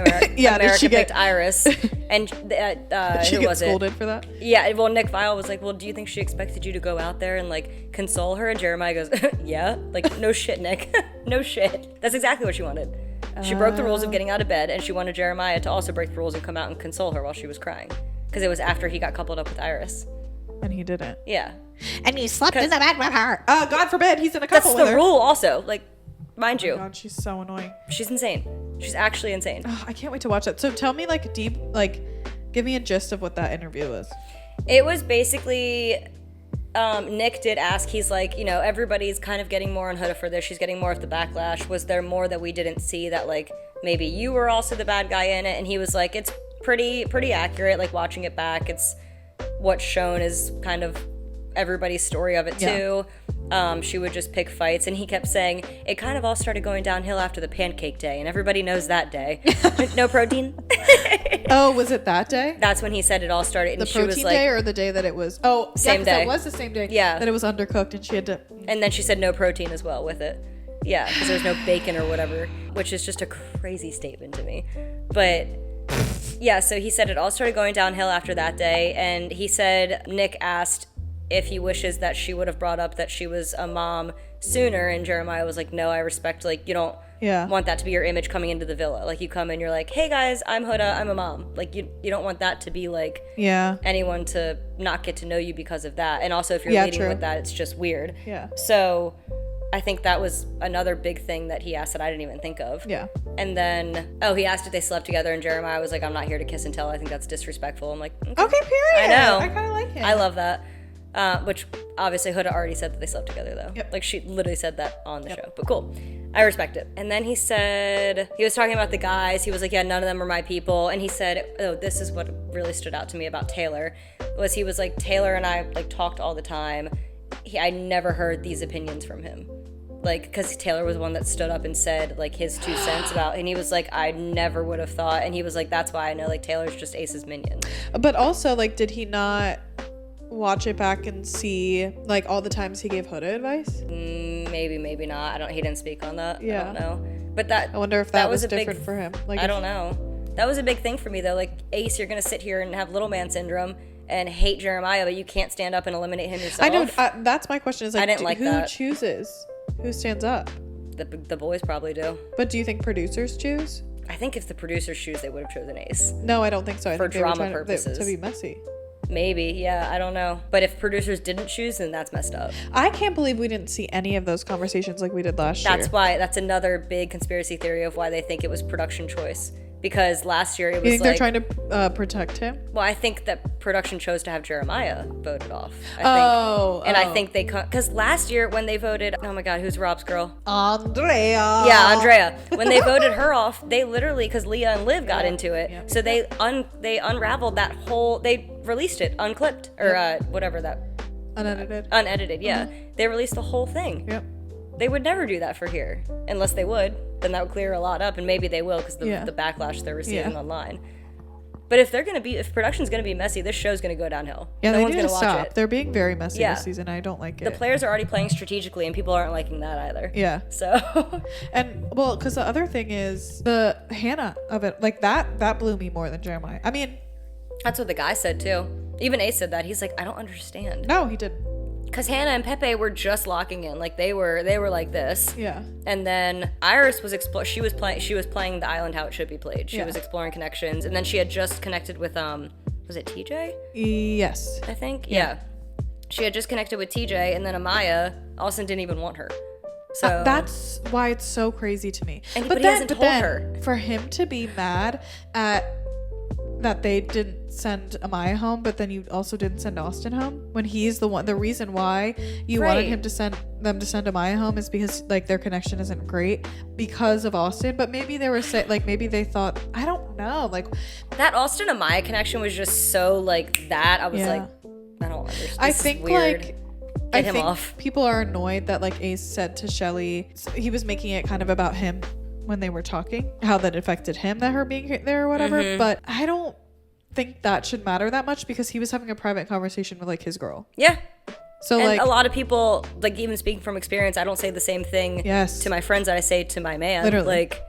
Speaker 1: America picked Iris, and
Speaker 2: she
Speaker 1: who was it?
Speaker 2: Scolded for that.
Speaker 1: Yeah. Well, Nick Viall was like, "Well, do you think she expected you to go out there and like console her?" And Jeremiah goes, "Yeah." Like, no shit, Nick. No shit. That's exactly what she wanted. She broke the rules of getting out of bed, and she wanted Jeremiah to also break the rules and come out and console her while she was crying, because it was after he got coupled up with Iris.
Speaker 2: And he didn't.
Speaker 1: Yeah.
Speaker 2: And he slept in the bed with her. Oh, God forbid he's in a couple with her.
Speaker 1: That's the rule also. Like, mind you.
Speaker 2: Oh, God, she's so annoying.
Speaker 1: She's insane. She's actually insane.
Speaker 2: Oh, I can't wait to watch that. So tell me, like, give me a gist of what that interview was.
Speaker 1: It was basically, Nick did ask, he's like, you know, everybody's kind of getting more on Huda for this. She's getting more of the backlash. Was there more that we didn't see that, like, maybe you were also the bad guy in it? And he was like, it's pretty accurate. Like, watching it back, it's what's shown is kind of everybody's story of it too. She would just pick fights, and he kept saying it kind of all started going downhill after the pancake day, and everybody knows that day. No protein.
Speaker 2: Oh, was it that day?
Speaker 1: That's when he said it all started. And
Speaker 2: the
Speaker 1: she was
Speaker 2: protein
Speaker 1: like,
Speaker 2: day or the day that it was? Oh,
Speaker 1: same day.
Speaker 2: It was the same day.
Speaker 1: Yeah,
Speaker 2: that it was undercooked, and she had to.
Speaker 1: And then she said no protein as well with it. Yeah, because there was no bacon or whatever, which is just a crazy statement to me. But yeah, so he said it all started going downhill after that day, and he said Nick asked if he wishes that she would have brought up that she was a mom sooner, and Jeremiah was like, no, I respect, like, you don't want that to be your image coming into the villa. Like, you come in, you're like, hey guys, I'm Huda, I'm a mom. Like, you don't want that to be like anyone to not get to know you because of that. And also if you're leading with that, it's just weird.
Speaker 2: Yeah.
Speaker 1: So I think that was another big thing that he asked that I didn't even think of.
Speaker 2: Yeah.
Speaker 1: And then, he asked if they slept together, and Jeremiah was like, I'm not here to kiss and tell. I think that's disrespectful. I'm like,
Speaker 2: okay, period.
Speaker 1: I know.
Speaker 2: I kind of like him.
Speaker 1: I love that. Which obviously Huda already said that they slept together though.
Speaker 2: Yep.
Speaker 1: Like, she literally said that on the show. But cool. I respect it. And then he said, he was talking about the guys. He was like, yeah, none of them are my people. And he said, this is what really stood out to me about Taylor, was he was like, Taylor and I like talked all the time. I never heard these opinions from him. Like, because Taylor was the one that stood up and said, like, his 2 cents about, and he was like, I never would have thought, and he was like, that's why I know, like, Taylor's just Ace's minion.
Speaker 2: But also, like, did he not watch it back and see, like, all the times he gave Huda advice?
Speaker 1: Maybe not. He didn't speak on that.
Speaker 2: Yeah.
Speaker 1: I don't know. But I
Speaker 2: wonder if that was different for him. Like,
Speaker 1: I don't know. That was a big thing for me, though. Like, Ace, you're going to sit here and have little man syndrome, and hate Jeremiah, but you can't stand up and eliminate him yourself.
Speaker 2: I know. That's my question. Is like,
Speaker 1: I didn't like
Speaker 2: who
Speaker 1: that.
Speaker 2: chooses? Who stands up?
Speaker 1: The boys probably do.
Speaker 2: But do you think producers choose?
Speaker 1: I think if the producers choose, they would have chosen Ace.
Speaker 2: No, I don't think so. I
Speaker 1: for
Speaker 2: think
Speaker 1: drama purposes.
Speaker 2: to be messy.
Speaker 1: Maybe, yeah, I don't know. But if producers didn't choose, then that's messed up.
Speaker 2: I can't believe we didn't see any of those conversations like we did last year.
Speaker 1: That's another big conspiracy theory of why they think it was production choice. Because last year it was
Speaker 2: You think they're trying to protect him?
Speaker 1: Well, I think that production chose to have Jeremiah voted off. I think they... Because last year when they voted... Oh my God, who's Rob's girl?
Speaker 2: Andrea.
Speaker 1: Yeah, Andrea. When they voted her off, they literally... Because Leah and Liv got into it. Yep. So they unraveled that whole... They released it unclipped. Or whatever that... Unedited, yeah. Mm-hmm. They released the whole thing.
Speaker 2: Yep.
Speaker 1: They would never do that for here. Unless they would. Then that would clear a lot up, and maybe they will because the backlash they're receiving online. But if production's gonna be messy, this show's gonna go downhill.
Speaker 2: Yeah,
Speaker 1: no
Speaker 2: they
Speaker 1: one's
Speaker 2: need to
Speaker 1: gonna
Speaker 2: stop.
Speaker 1: watch it.
Speaker 2: They're being very messy this season. I don't like it.
Speaker 1: The players are already playing strategically, and people aren't liking that either.
Speaker 2: Yeah.
Speaker 1: So.
Speaker 2: And well, because the other thing is the Hannah of it, like that blew me more than Jeremiah. I mean,
Speaker 1: that's what the guy said too. Even Ace said that. He's like, I don't understand.
Speaker 2: No, he didn't.
Speaker 1: Because Hannah and Pepe were just locking in, like they were like this.
Speaker 2: Yeah.
Speaker 1: And then Iris was she was playing the island how it should be played. She was exploring connections, and then she had just connected with was it TJ?
Speaker 2: Yes.
Speaker 1: I think. Yeah. She had just connected with TJ, and then Amaya Austin didn't even want her. So
Speaker 2: that's why it's so crazy to me.
Speaker 1: But he hasn't told her.
Speaker 2: For him to be mad at that they didn't send Amaya home, but then you also didn't send Austin home, when he's the reason why you wanted them to send Amaya home is because like their connection isn't great because of Austin. But maybe they were maybe they thought, I don't know, like
Speaker 1: that Austin Amaya connection was just so like that. I was like, I don't understand.
Speaker 2: I think
Speaker 1: weird.
Speaker 2: I think people are annoyed that like Ace said to Shelly, he was making it kind of about him when they were talking, how that affected him, that her being there or whatever. Mm-hmm. But I don't think that should matter that much because he was having a private conversation with like his girl.
Speaker 1: Yeah.
Speaker 2: So
Speaker 1: and
Speaker 2: like
Speaker 1: a lot of people, like even speaking from experience, I don't say the same thing to my friends that I say to my man.
Speaker 2: Literally.
Speaker 1: Like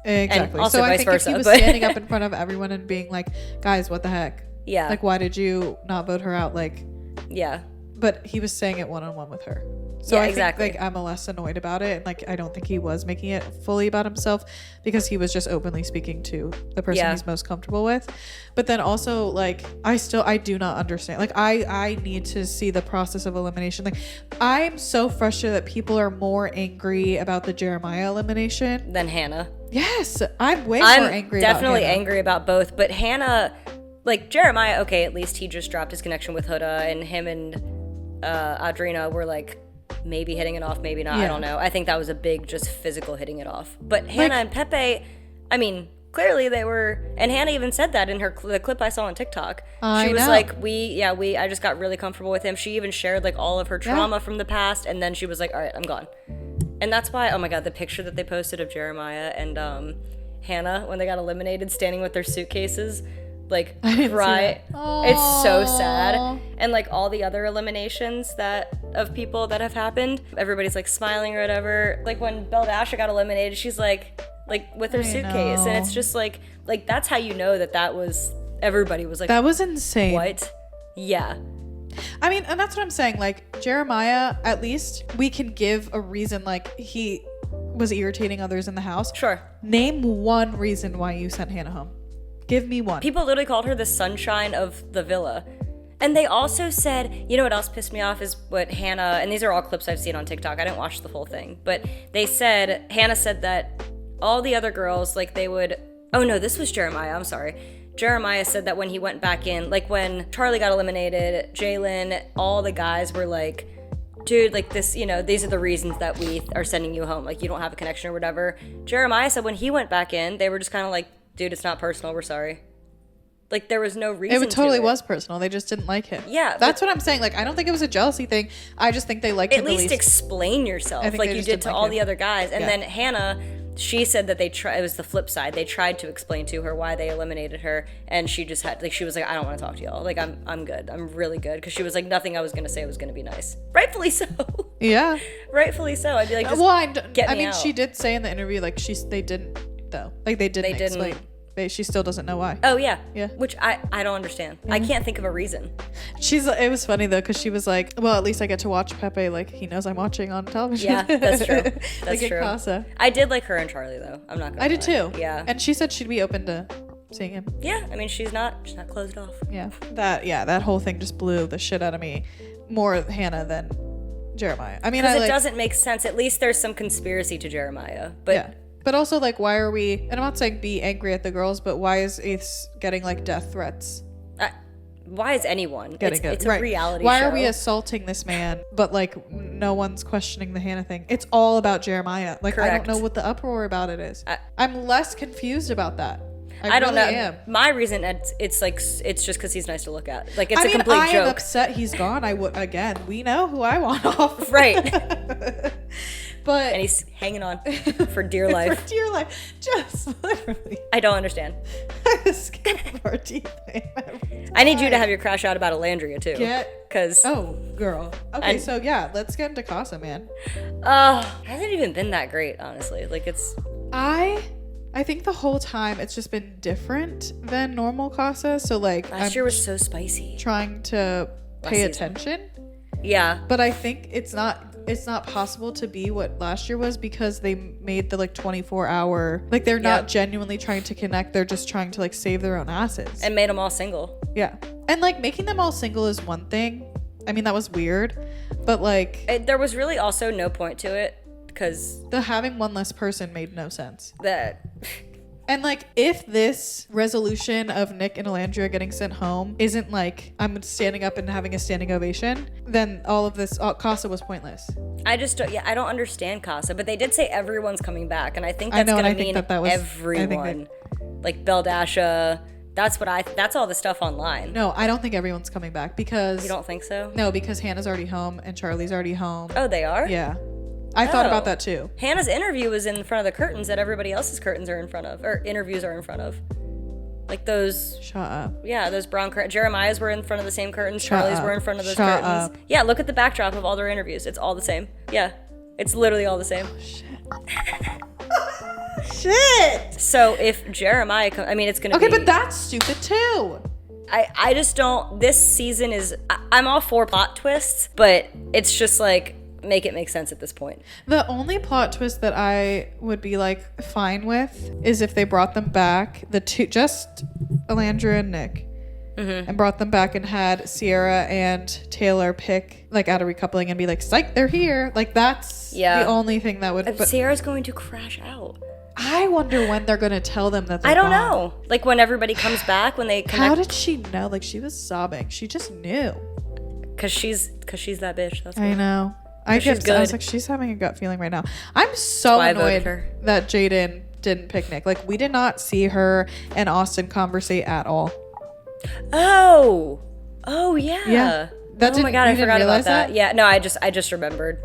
Speaker 2: exactly.
Speaker 1: And also
Speaker 2: so
Speaker 1: vice
Speaker 2: I think
Speaker 1: versa,
Speaker 2: if he was standing up in front of everyone and being like, guys, what the heck?
Speaker 1: Yeah.
Speaker 2: Like, why did you not vote her out? Like,
Speaker 1: yeah.
Speaker 2: But he was saying it one-on-one with her. So I think like I'm less annoyed about it, and like I don't think he was making it fully about himself because he was just openly speaking to the person he's most comfortable with. But then also like I do not understand. Like I need to see the process of elimination. Like I'm so frustrated that people are more angry about the Jeremiah elimination
Speaker 1: than Hannah.
Speaker 2: Yes, I'm way more angry.
Speaker 1: Definitely angry about both, but Hannah, like Jeremiah, okay, at least he just dropped his connection with Huda, and him and Audrina were like maybe hitting it off, maybe not. I don't know. I think that was a big just physical hitting it off. But Hannah and Pepe, I mean, clearly they were, and Hannah even said that in the clip I saw on TikTok. She was like, I just got really comfortable with him. She even shared like all of her trauma from the past, and then she was like, all right, I'm gone. And that's why, oh my God, the picture that they posted of Jeremiah and Hannah when they got eliminated standing with their suitcases, like cry. It's so sad. And like all the other eliminations of people that have happened, everybody's like smiling or whatever. Like when Belle Dasher got eliminated, she's like with her suitcase, and it's just like that's how you know that was, everybody was like,
Speaker 2: that was insane.
Speaker 1: What? Yeah.
Speaker 2: I mean, and that's what I'm saying. Like Jeremiah, at least we can give a reason. Like he was irritating others in the house.
Speaker 1: Sure.
Speaker 2: Name one reason why you sent Hannah home. Give me one.
Speaker 1: People literally called her the sunshine of the villa. And they also said, you know what else pissed me off is what Hannah, and these are all clips I've seen on TikTok. I didn't watch the whole thing. But Hannah said that all the other girls, like they would, oh no, this was Jeremiah, I'm sorry. Jeremiah said that when he went back in, like when Charlie got eliminated, Jalen, all the guys were like, dude, like this, you know, these are the reasons that we are sending you home. Like you don't have a connection or whatever. Jeremiah said when he went back in, they were just kind of like, dude, it's not personal, we're sorry. Like there was no reason.
Speaker 2: It totally was personal. They just didn't like him.
Speaker 1: Yeah,
Speaker 2: that's what I'm saying. Like I don't think it was a jealousy thing. I just think they liked him.
Speaker 1: At least explain yourself, like you did to all the other guys. And then Hannah, she said that it was the flip side. They tried to explain to her why they eliminated her, and she just had she was like, I don't want to talk to y'all. Like I'm good. I'm really good, because she was like, nothing I was gonna say was gonna be nice. Rightfully so.
Speaker 2: Yeah.
Speaker 1: Rightfully so. I'd be like, just
Speaker 2: I mean,
Speaker 1: out.
Speaker 2: she did say in the interview like they didn't though. Like they didn't explain. face. She still doesn't know why.
Speaker 1: Oh yeah.
Speaker 2: Yeah.
Speaker 1: Which I don't understand. I can't think of a reason.
Speaker 2: It was funny though, because she was like, well, at least I get to watch Pepe, like he knows I'm watching on television.
Speaker 1: Yeah, that's true. That's
Speaker 2: like
Speaker 1: true.
Speaker 2: In Casa.
Speaker 1: I did like her and Charlie though. I'm not gonna
Speaker 2: I did too.
Speaker 1: Yeah.
Speaker 2: And she said she'd be open to seeing him.
Speaker 1: Yeah, I mean she's not closed off.
Speaker 2: Yeah. That whole thing just blew the shit out of me. More Hannah than Jeremiah. I mean,
Speaker 1: because it doesn't make sense. At least there's some conspiracy to Jeremiah. But
Speaker 2: yeah. But also, like, why are we, and I'm not saying be angry at the girls, but why is Ace getting, like, death threats?
Speaker 1: Why is anyone? It's
Speaker 2: right.
Speaker 1: a reality
Speaker 2: why
Speaker 1: show.
Speaker 2: Are we assaulting this man, but, like, no one's questioning the Hannah thing? It's all about Jeremiah. Like,
Speaker 1: Correct.
Speaker 2: I don't know what the uproar about it is. I'm less confused about that.
Speaker 1: I don't
Speaker 2: really
Speaker 1: know.
Speaker 2: Am.
Speaker 1: My reason, it's like, it's just because he's nice to look at. Like, it's a complete joke.
Speaker 2: I am upset he's gone. We know who I want off.
Speaker 1: Right.
Speaker 2: But
Speaker 1: and he's hanging on for dear life.
Speaker 2: For dear life. Just literally.
Speaker 1: I don't understand.
Speaker 2: I skip our teeth.
Speaker 1: I need you to have your crash out about Alandria too.
Speaker 2: Oh, girl. Okay, so yeah, let's get into Casa, man.
Speaker 1: Hasn't even been that great, honestly. Like it's.
Speaker 2: I think the whole time it's just been different than normal Casa. So like
Speaker 1: last year was so spicy.
Speaker 2: Trying to pay attention.
Speaker 1: Yeah.
Speaker 2: But I think it's not possible to be what last year was because they made the like 24-hour, like they're not genuinely trying to connect. They're just trying to like save their own asses.
Speaker 1: And made them all single.
Speaker 2: Yeah. And like making them all single is one thing. I mean, that was weird, but like
Speaker 1: there was really also no point to it because
Speaker 2: the having one less person made no sense.
Speaker 1: That.
Speaker 2: And like, if this resolution of Nick and Alandria getting sent home isn't like I'm standing up and having a standing ovation, then all of this Casa was pointless.
Speaker 1: I don't understand Casa, but they did say everyone's coming back, and I think that's going to mean everyone. Like Beldasha. That's all the stuff online.
Speaker 2: No, I don't think everyone's coming back because.
Speaker 1: You don't think so?
Speaker 2: No, because Hannah's already home and Charlie's already home.
Speaker 1: Oh, they are?
Speaker 2: Yeah. I thought about that too.
Speaker 1: Hannah's interview was in front of the curtains that everybody else's curtains are in front of, or interviews are in front of. Like those.
Speaker 2: Shut up.
Speaker 1: Yeah, those brown curtains. Jeremiah's were in front of the same curtains. Charlie's were in front of those curtains. Up. Yeah, look at the backdrop of all their interviews. It's all the same. Yeah, it's literally all the same.
Speaker 2: Oh, shit. Shit.
Speaker 1: So if Jeremiah comes, I mean, it's going to be.
Speaker 2: Okay, but that's stupid too.
Speaker 1: I just don't. This season is. I'm all for plot twists, but it's just like. Make it make sense at this point.
Speaker 2: The only plot twist that I would be like fine with is if they brought them back, just Alandria and Nick, and brought them back and had Sierra and Taylor pick like out a recoupling and be like, psych, they're here. Like that's the only thing that would.
Speaker 1: But Sierra's going to crash out.
Speaker 2: I wonder when they're going to tell them that they're
Speaker 1: I don't know. Like when everybody comes back, when they connect.
Speaker 2: How did she know? Like she was sobbing. She just knew.
Speaker 1: Cause she's that bitch. That's
Speaker 2: I know. I was like, she's having a gut feeling right now. I'm so annoyed that Jaden didn't pick Nick. Like, we did not see her and Austin conversate at all.
Speaker 1: Oh yeah.
Speaker 2: Yeah.
Speaker 1: Oh my god, I forgot about that. Yeah, no, I just remembered.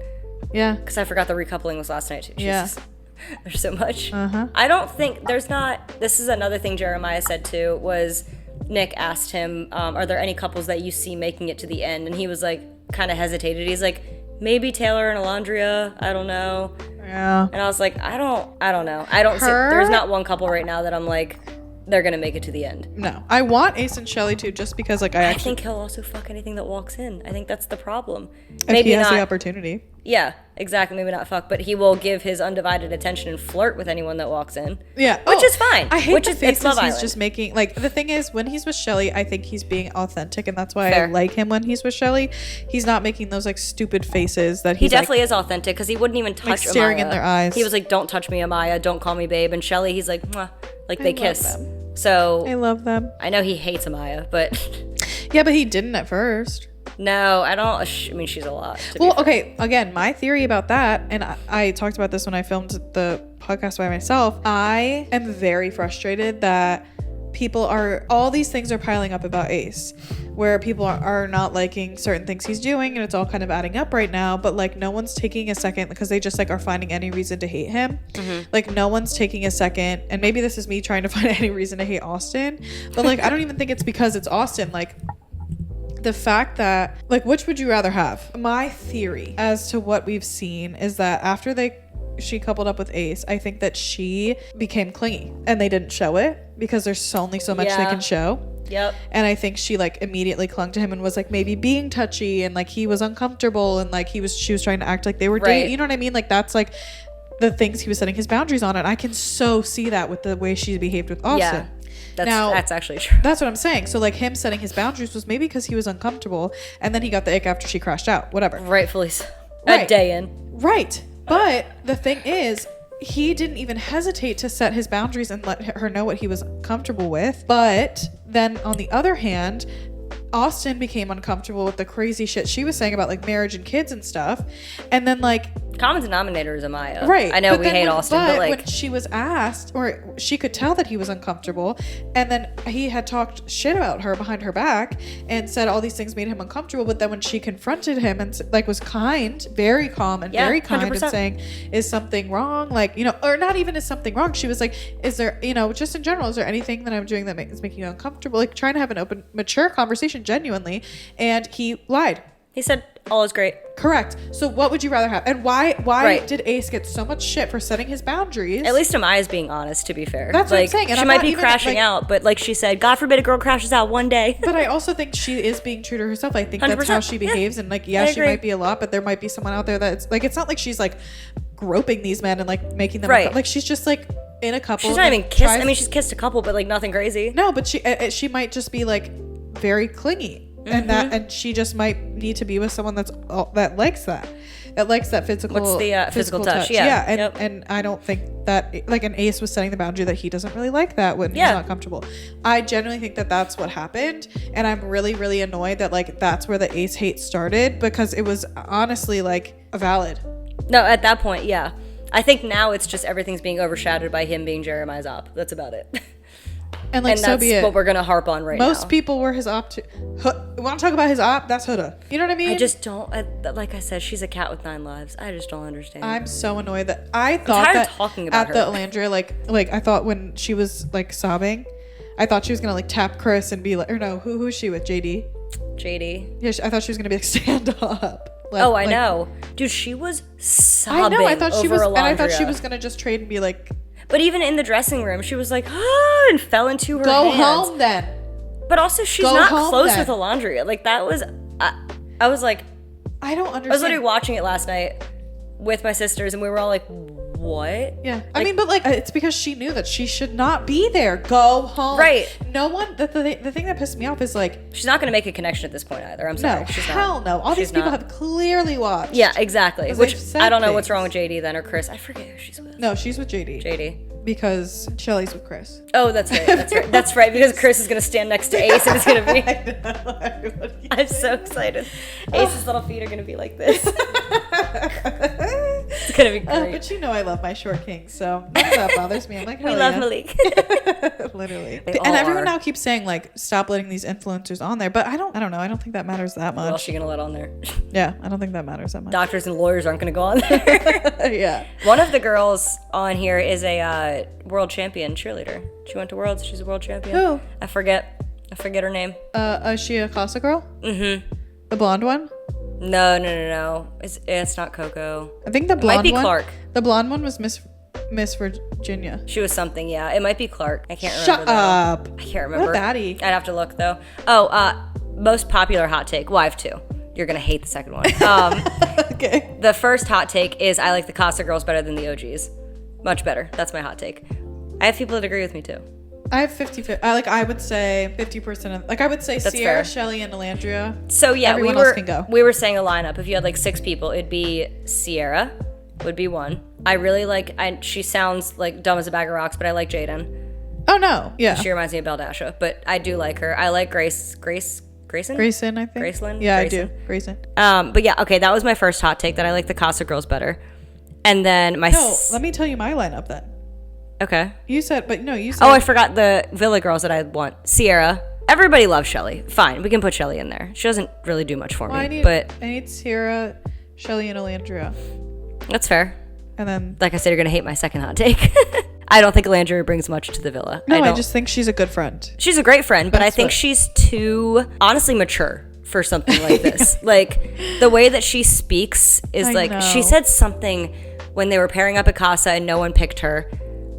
Speaker 2: Yeah.
Speaker 1: Because I forgot the recoupling was last night too. Jesus. Yeah. There's so much. I don't think this is another thing Jeremiah said too, was Nick asked him, are there any couples that you see making it to the end? And he was like, kind of hesitated. He's like, maybe Taylor and Alandria. I don't know.
Speaker 2: Yeah.
Speaker 1: And I was like, I don't know. I don't see, there's not one couple right now that I'm like, they're gonna make it to the end.
Speaker 2: No. I want Ace and Shelly too, just because like I
Speaker 1: think he'll also fuck anything that walks in. I think that's the problem.
Speaker 2: Maybe he has the opportunity.
Speaker 1: Yeah, exactly. Maybe not fuck, but he will give his undivided attention and flirt with anyone that walks in.
Speaker 2: Yeah.
Speaker 1: Which is fine.
Speaker 2: I hate the faces he's just making. Like, the thing is, when he's with Shelly, I think he's being authentic, and that's why I like him when he's with Shelly. He's not making those, like, stupid faces that
Speaker 1: he definitely is authentic, because he wouldn't even touch
Speaker 2: like, staring
Speaker 1: Amaya.
Speaker 2: In their eyes.
Speaker 1: He was like, don't touch me, Amaya. Don't call me babe. And Shelly, he's like, mwah. Like, they kiss. Them. So.
Speaker 2: I love them.
Speaker 1: I know he hates Amaya, but.
Speaker 2: Yeah, but he didn't at first.
Speaker 1: No, I don't. I mean, she's a lot.
Speaker 2: Well, okay. Again, my theory about that, and I talked about this when I filmed the podcast by myself. I am very frustrated that all these things are piling up about Ace, where people are not liking certain things he's doing, and it's all kind of adding up right now. But like, no one's taking a second, because they just like are finding any reason to hate him. Like, no one's taking a second, and maybe this is me trying to find any reason to hate Austin, but like, I don't even think it's because it's Austin. Like, the fact that, like, which would you rather have? My theory as to what we've seen is that after she coupled up with Ace, I think that she became clingy, and they didn't show it. because there's only so much they can show.
Speaker 1: Yep.
Speaker 2: And I think she like immediately clung to him and was like maybe being touchy, and like he was uncomfortable, and like she was trying to act like they were dating. You know what I mean? Like that's like the things he was setting his boundaries on, and I can so see that with the way she behaved with Austin.
Speaker 1: Yeah. That's actually true.
Speaker 2: That's what I'm saying. So like him setting his boundaries was maybe because he was uncomfortable, and then he got the ick after she crashed out. Whatever.
Speaker 1: Rightfully so. A day in.
Speaker 2: Right. But the thing is, he didn't even hesitate to set his boundaries and let her know what he was comfortable with. But then on the other hand, Austin became uncomfortable with the crazy shit she was saying about like marriage and kids and stuff. And then like
Speaker 1: common denominator is Amaya.
Speaker 2: Right.
Speaker 1: I know we hate Austin, but like
Speaker 2: when she was asked, or she could tell that he was uncomfortable, and then he had talked shit about her behind her back and said all these things made him uncomfortable. But then when she confronted him and like was kind, very calm and very kind
Speaker 1: 100%.
Speaker 2: and saying, is something wrong? Like, you know, or not even is something wrong. She was like, is there, you know, just in general, is there anything that I'm doing that is making you uncomfortable? Like trying to have an open, mature conversation genuinely. And he lied.
Speaker 1: He said, all is great.
Speaker 2: Correct. So what would you rather have? And why did Ace get so much shit for setting his boundaries?
Speaker 1: At least Amaya's being honest, to be fair.
Speaker 2: That's
Speaker 1: like,
Speaker 2: what I'm saying. And
Speaker 1: she might be crashing out, but like she said, God forbid a girl crashes out one day.
Speaker 2: But I also think she is being true to herself. I think
Speaker 1: 100%.
Speaker 2: That's how she behaves. And like, she might be a lot, but there might be someone out there that's like, it's not like she's like groping these men and like making them like she's just like in a couple.
Speaker 1: She's not even kissed. I mean, she's kissed a couple, but like nothing crazy.
Speaker 2: No, but she might just be like very clingy. And she just might need to be with someone that likes that physical.
Speaker 1: What's the physical touch?
Speaker 2: And I don't think that like an Ace was setting the boundary that he doesn't really like that when he's not comfortable. I genuinely think that that's what happened, and I'm really really annoyed that like that's where the Ace hate started, because it was honestly like valid.
Speaker 1: No, at that point, yeah. I think now it's just everything's being overshadowed by him being Jeremiah's op. That's about it.
Speaker 2: And like, so be it.
Speaker 1: That's what we're gonna harp on right now.
Speaker 2: Most people were his op too. Want to talk about his op? That's Huda. You know what I mean?
Speaker 1: I just don't. Like I said, she's a cat with 9 lives. I just don't understand.
Speaker 2: I'm so annoyed that I thought that talking about at the Alandria, like I thought when she was like sobbing, I thought she was gonna like tap Chris and be like, or no, who's she with? JD. Yeah, I thought she was gonna be like, stand up.
Speaker 1: I know, dude. She was sobbing.
Speaker 2: I know. I thought she was,
Speaker 1: Alandria.
Speaker 2: and I thought she was gonna just trade and be like.
Speaker 1: But even in the dressing room, she was like, and fell into her hands.
Speaker 2: Go home then.
Speaker 1: But also, she's not close with Alandria. Like, that was... I was like...
Speaker 2: I don't understand.
Speaker 1: I was literally watching it last night with my sisters, and we were all like, what?
Speaker 2: Yeah. I mean, but like, it's because she knew that she should not be there. Go home.
Speaker 1: Right.
Speaker 2: No one... The thing that pissed me off is like...
Speaker 1: She's not going to make a connection at this point either. I'm sorry.
Speaker 2: No, hell no. All these people have clearly watched.
Speaker 1: Yeah, exactly. Which, I don't know what's wrong with JD then, or Chris. I forget who she's with.
Speaker 2: No, she's with JD. Because Shelly's with Chris.
Speaker 1: Oh, that's right. That's right. Because Chris is going to stand next to Ace and it's going to be... I'm so excited. Ace's little feet are going to be like this. It's going to be great.
Speaker 2: But you know I love my short kings, so none of that bothers me. I'm like,
Speaker 1: we love Malik.
Speaker 2: Literally. And everyone now keeps saying, like, stop letting these influencers on there. But I don't know. I don't think that matters that much.
Speaker 1: What else is she going to let on there?
Speaker 2: Yeah, I don't think that matters that much.
Speaker 1: Doctors and lawyers aren't going to go on there.
Speaker 2: Yeah.
Speaker 1: One of the girls on here is a world champion cheerleader. She went to Worlds. She's a world champion.
Speaker 2: Who?
Speaker 1: I forget her name.
Speaker 2: Is she a Casa girl?
Speaker 1: Mm-hmm.
Speaker 2: The blonde one?
Speaker 1: No. It's not Coco.
Speaker 2: I think the blonde one.
Speaker 1: It might be Clark.
Speaker 2: The blonde one was Miss Virginia.
Speaker 1: She was something, yeah. It might be Clark. I can't remember.
Speaker 2: Shut up.
Speaker 1: I can't remember.
Speaker 2: What a baddie.
Speaker 1: I'd have to look, though. Oh, most popular hot take. Well, I have 2. You're going to hate the second one.
Speaker 2: Okay.
Speaker 1: The first hot take is I like the Casa girls better than the OGs. Much better. That's my hot take. I have people that agree with me, too.
Speaker 2: I have 50-50. I would say 50% of... Like, I would say
Speaker 1: That's
Speaker 2: Sierra,
Speaker 1: fair.
Speaker 2: Shelly, and Alandria.
Speaker 1: So, yeah,
Speaker 2: everyone else can go.
Speaker 1: We were saying a lineup. If you had, like, 6 people, it'd be Sierra would be 1. I really like... she sounds, like, dumb as a bag of rocks, but I like Jaden.
Speaker 2: Oh, no. Yeah.
Speaker 1: She reminds me of Beldasha, but I do like her. I like Grayson,
Speaker 2: I think.
Speaker 1: Graceland?
Speaker 2: Yeah,
Speaker 1: Grayson.
Speaker 2: I do. Grayson.
Speaker 1: But yeah, okay, that was my first hot take, that I like the Casa girls better. And then
Speaker 2: let me tell you my lineup then.
Speaker 1: Okay.
Speaker 2: You said...
Speaker 1: Oh, I forgot the Villa girls that I want. Sierra. Everybody loves Shelly. Fine, we can put Shelly in there. She doesn't really do much for me,
Speaker 2: I need Sierra, Shelly, and Alandria.
Speaker 1: That's fair.
Speaker 2: And then...
Speaker 1: Like I said, you're going to hate my second hot take. I don't think Alandria brings much to the Villa.
Speaker 2: No, I just think she's a good friend.
Speaker 1: She's a great friend, but I think she's too, honestly, mature for something like this. Like, the way that she speaks is she said something when they were pairing up at Casa and no one picked her.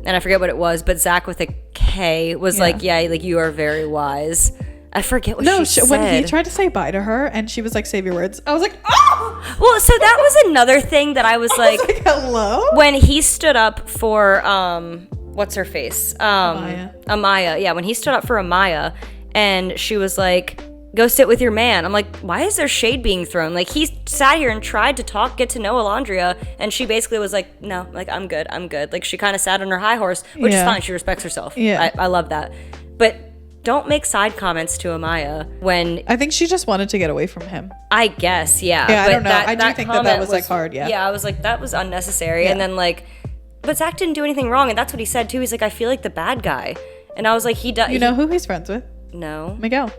Speaker 1: and I forget what it was, but Zach with a K was like, yeah, like, you are very wise. I forget what she said.
Speaker 2: When he tried to say bye to her and she was like, save your words, I was like, oh!
Speaker 1: Well, so that was another thing that I was like,
Speaker 2: hello?
Speaker 1: When he stood up for, what's her face? Amaya. Yeah, when he stood up for Amaya and she was like, go sit with your man. I'm like, why is there shade being thrown? Like, he sat here and tried to get to know Alondria, and she basically was like, no, like, I'm good. Like, she kind of sat on her high horse, which is fine. She respects herself. Yeah. I love that. But don't make side comments to Amaya when...
Speaker 2: I think she just wanted to get away from him.
Speaker 1: I guess, yeah.
Speaker 2: Yeah, but I don't know. I do think that was, like, hard, yeah.
Speaker 1: Yeah, I was like, that was unnecessary. Yeah. And then, like... But Zach didn't do anything wrong, and that's what he said, too. He's like, I feel like the bad guy. And I was like, he does...
Speaker 2: You know who he's friends with?
Speaker 1: No.
Speaker 2: Miguel.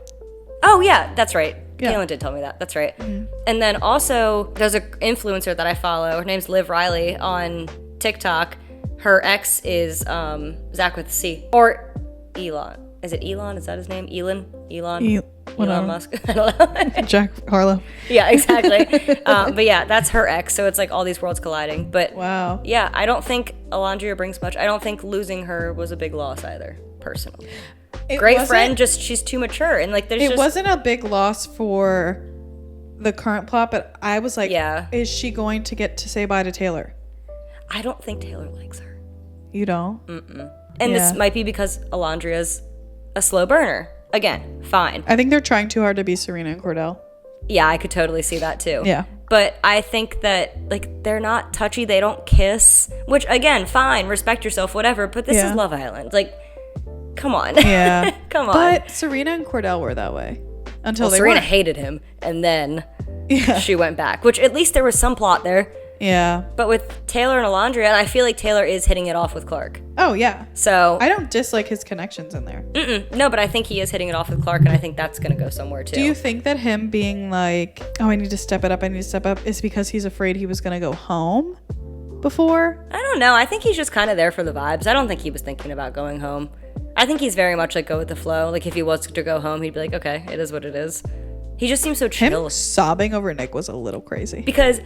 Speaker 1: Oh, yeah, that's right.
Speaker 2: Yeah.
Speaker 1: Kaylin did tell me that. That's right. Mm-hmm. And then also, there's an influencer that I follow. Her name's Liv Riley on TikTok. Her ex is Zach with a C. Or Elon. Is it Elon? Is that his name? Elon Musk? I don't know.
Speaker 2: Jack Harlow.
Speaker 1: Yeah, exactly. But yeah, that's her ex. So it's like all these worlds colliding. But
Speaker 2: wow.
Speaker 1: Yeah, I don't think Alondria brings much. I don't think losing her was a big loss either, personally. Great friend, just she's too mature, and like there's.
Speaker 2: It wasn't a big loss for the current plot, but I was like,
Speaker 1: yeah,
Speaker 2: is she going to get to say bye to Taylor?
Speaker 1: I don't think Taylor likes her.
Speaker 2: You don't?
Speaker 1: Mm-mm. And this might be because Alondria's a slow burner. Again, fine.
Speaker 2: I think they're trying too hard to be Serena and Cordell.
Speaker 1: Yeah, I could totally see that too.
Speaker 2: Yeah.
Speaker 1: But I think that, like, they're not touchy. They don't kiss. Which, again, fine. Respect yourself, whatever. But this is Love Island. Like, come on.
Speaker 2: Yeah.
Speaker 1: Come on.
Speaker 2: But Serena and Cordell were that way. Until
Speaker 1: Serena weren't. Hated him. And then she went back. Which, at least there was some plot there.
Speaker 2: Yeah.
Speaker 1: But with Taylor and Alondria, I feel like Taylor is hitting it off with Clark.
Speaker 2: Oh, yeah.
Speaker 1: So
Speaker 2: I don't dislike his connections in there.
Speaker 1: No, but I think he is hitting it off with Clark, and I think that's going to go somewhere, too.
Speaker 2: Do you think that him being like, oh, I need to step it up, is because he's afraid he was going to go home before?
Speaker 1: I don't know. I think he's just kind of there for the vibes. I don't think he was thinking about going home. I think he's very much like go with the flow. Like, if he was to go home, he'd be like, okay, it is what it is. He just seems so chill.
Speaker 2: Him sobbing over Nick was a little crazy.
Speaker 1: Because,